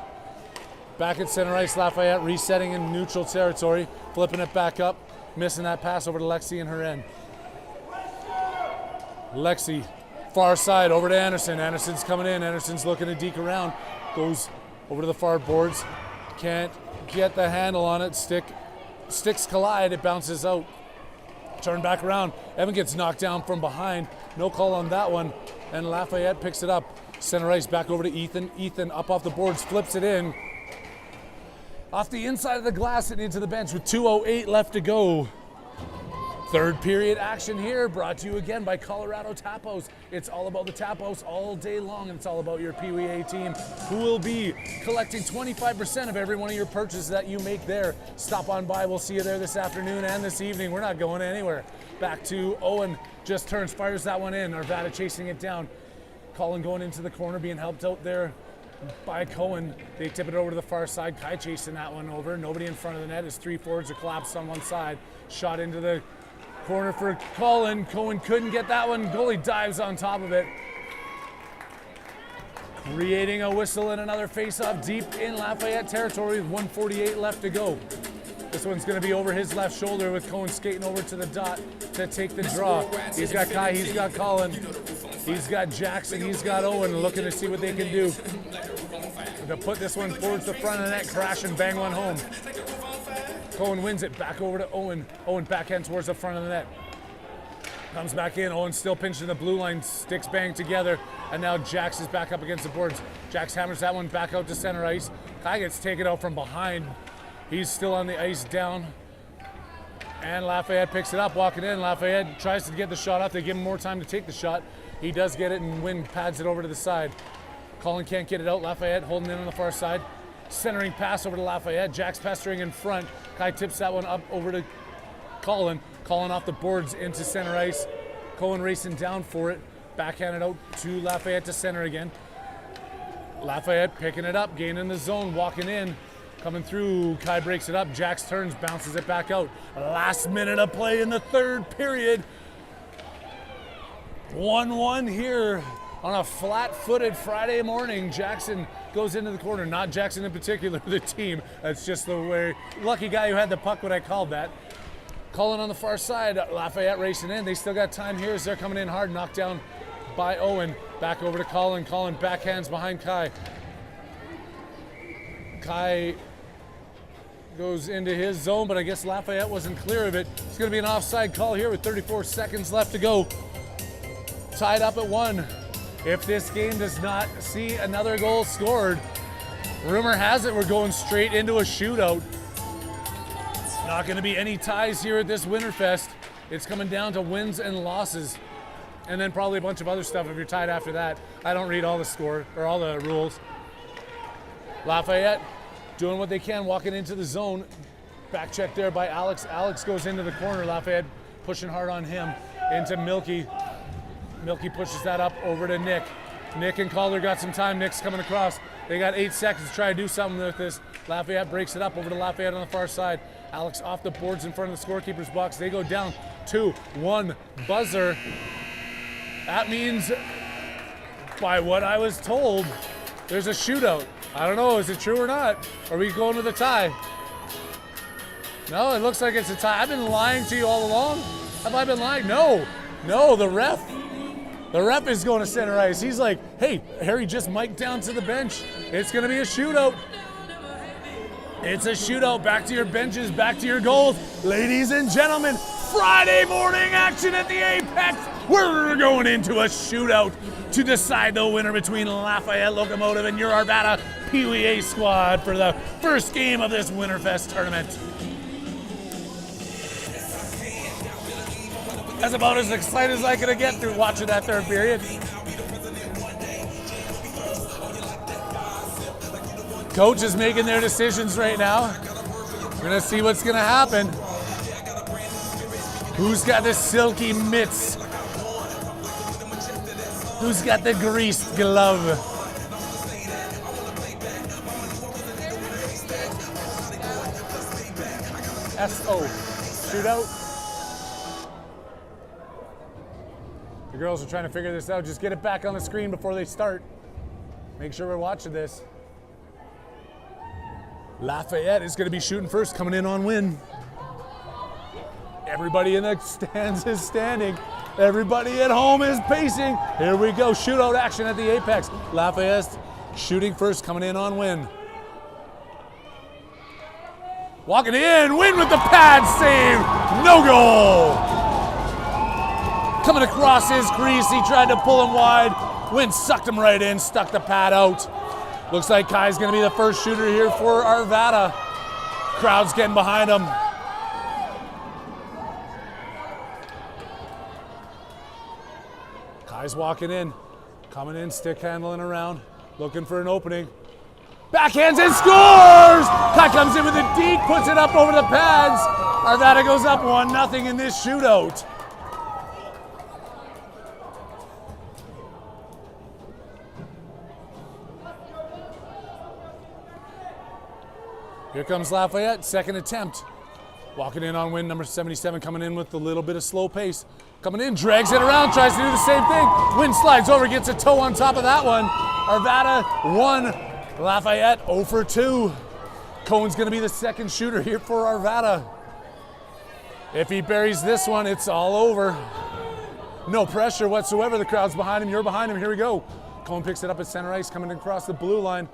Back at center ice, Lafayette resetting in neutral territory. Flipping it back up. Missing that pass over to Lexi in her end. Lexi, far side, over to Anderson. Anderson's coming in. Anderson's looking to deke around. Goes over to the far boards. Can't get the handle on it. Sticks collide, it bounces out. Turn back around. Evan gets knocked down from behind. No call on that one. And Lafayette picks it up. Center ice back over to Ethan. Ethan up off the boards, flips it in. Off the inside of the glass and into the bench with 2:08 left to go. Third period action here, brought to you again by Colorado Tap House. It's all about the Tap House all day long, and it's all about your Pee Wee A team, who will be collecting 25% of every one of your purchases that you make there. Stop on by. We'll see you there this afternoon and this evening. We're not going anywhere. Back to Owen, just turns, fires that one in. Arvada chasing it down. Colin going into the corner, being helped out there by Cohen. They tip it over to the far side. Kai chasing that one over. Nobody in front of the net. His three forwards are collapsed on one side. Shot into the corner for Colin. Cohen couldn't get that one. Goalie dives on top of it. Creating a whistle and another face-off deep in Lafayette territory with 1:48 left to go. This one's going to be over his left shoulder with Cohen skating over to the dot to take the draw. He's got Kai, he's got Colin, he's got Jackson, he's got Owen looking to see what they can do to put this one towards the front of the net, crash and bang one home. Cohen wins it, back over to Owen. Owen backhand towards the front of the net. Comes back in, Owen still pinching the blue line, sticks bang together, and now Jax is back up against the boards. Jax hammers that one back out to center ice. Kai gets taken out from behind. He's still on the ice down. And Lafayette picks it up, walking in. Lafayette tries to get the shot off. They give him more time to take the shot. He does get it, and Wynn pads it over to the side. Colin can't get it out. Lafayette holding in on the far side. Centering pass over to Lafayette. Jack's pestering in front. Kai tips that one up over to Colin. Colin off the boards into center ice. Cohen racing down for it. Backhanded out to Lafayette to center again. Lafayette picking it up, gaining the zone, walking in. Coming through, Kai breaks it up. Jax turns, bounces it back out. Last minute of play in the third period. 1-1 here on a flat-footed Friday morning. Jackson goes into the corner. Not Jackson in particular, the team. That's just the way. Lucky guy who had the puck when I called that. Colin on the far side. Lafayette racing in. They still got time here as they're coming in hard. Knocked down by Owen. Back over to Colin. Colin backhands behind Kai. Kai goes into his zone, but I guess Lafayette wasn't clear of it. It's going to be an offside call here with 34 seconds left to go. Tied up at 1. If this game does not see another goal scored, rumor has it we're going straight into a shootout. Not going to be any ties here at this WinterFest. It's coming down to wins and losses, and then probably a bunch of other stuff if you're tied after that. I don't read all the score or all the rules. Lafayette doing what they can, walking into the zone. Back check there by Alex. Alex goes into the corner. Lafayette pushing hard on him into Milky. Milky pushes that up over to Nick. Nick and Calder got some time. Nick's coming across. They got 8 seconds to try to do something with this. Lafayette breaks it up over to Lafayette on the far side. Alex off the boards in front of the scorekeeper's box. They go down 2-1 buzzer. That means, by what I was told, there's a shootout. I don't know, is it true or not? Are we going to the tie? No, it looks like it's a tie. I've been lying to you all along. Have I been lying? No, the ref is going to center ice. He's like, hey, Harry just mic'd down to the bench. It's going to be a shootout. It's a shootout. Back to your benches, back to your goals. Ladies and gentlemen, Friday morning action at the Apex. We're going into a shootout to decide the winner between Lafayette Locomotive and your Arvada Pee Wee A squad for the first game of this WinterFest tournament. That's about as excited as I could get through watching that third period. Coach is making their decisions right now. We're gonna see what's gonna happen. Who's got the silky mitts? Who's got the greased glove? S.O. Shootout. The girls are trying to figure this out. Just get it back on the screen before they start. Make sure we're watching this. Lafayette is going to be shooting first, coming in on Win. Everybody in the stands is standing. Everybody at home is pacing. Here we go, shootout action at the Apex. Lafayette shooting first, coming in on Win. Walking in, Win with the pad save, no goal. Coming across his crease, he tried to pull him wide. Win sucked him right in, stuck the pad out. Looks like Kai's gonna be the first shooter here for Arvada. Crowd's getting behind him. Kai's walking in, coming in, stick handling around, looking for an opening. Backhands and scores! Kai comes in with a deke, puts it up over the pads. Arvada goes up 1-0 in this shootout. Here comes Lafayette, second attempt. Walking in on win number 77, coming in with a little bit of slow pace. Coming in, drags it around, tries to do the same thing. Win slides over, gets a toe on top of that one. Arvada 1, Lafayette 0 for 2. Cohen's gonna be the second shooter here for Arvada. If he buries this one, it's all over. No pressure whatsoever, the crowd's behind him, you're behind him, here we go. Cohen picks it up at center ice, coming across the blue line.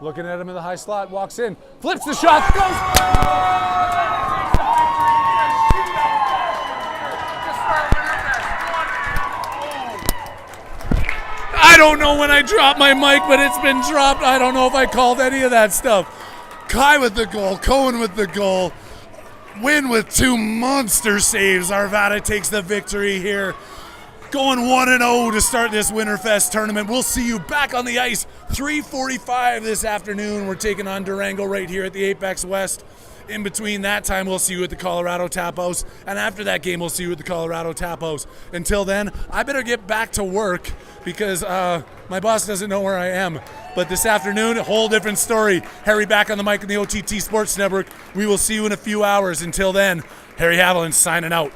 Looking at him in the high slot, walks in, flips the shot, goes! I don't know when I dropped my mic, but it's been dropped. I don't know if I called any of that stuff. Kai with the goal, Cohen with the goal. Win with 2 monster saves. Arvada takes the victory here. Going 1-0 to start this WinterFest tournament. We'll see you back on the ice 3:45 this afternoon. We're taking on Durango right here at the Apex West. In between that time, we'll see you at the Colorado Tap House. And after that game, we'll see you at the Colorado Tap House. Until then, I better get back to work because my boss doesn't know where I am. But this afternoon, a whole different story. Harry back on the mic in the OTT Sports Network. We will see you in a few hours. Until then, Harry Haviland signing out.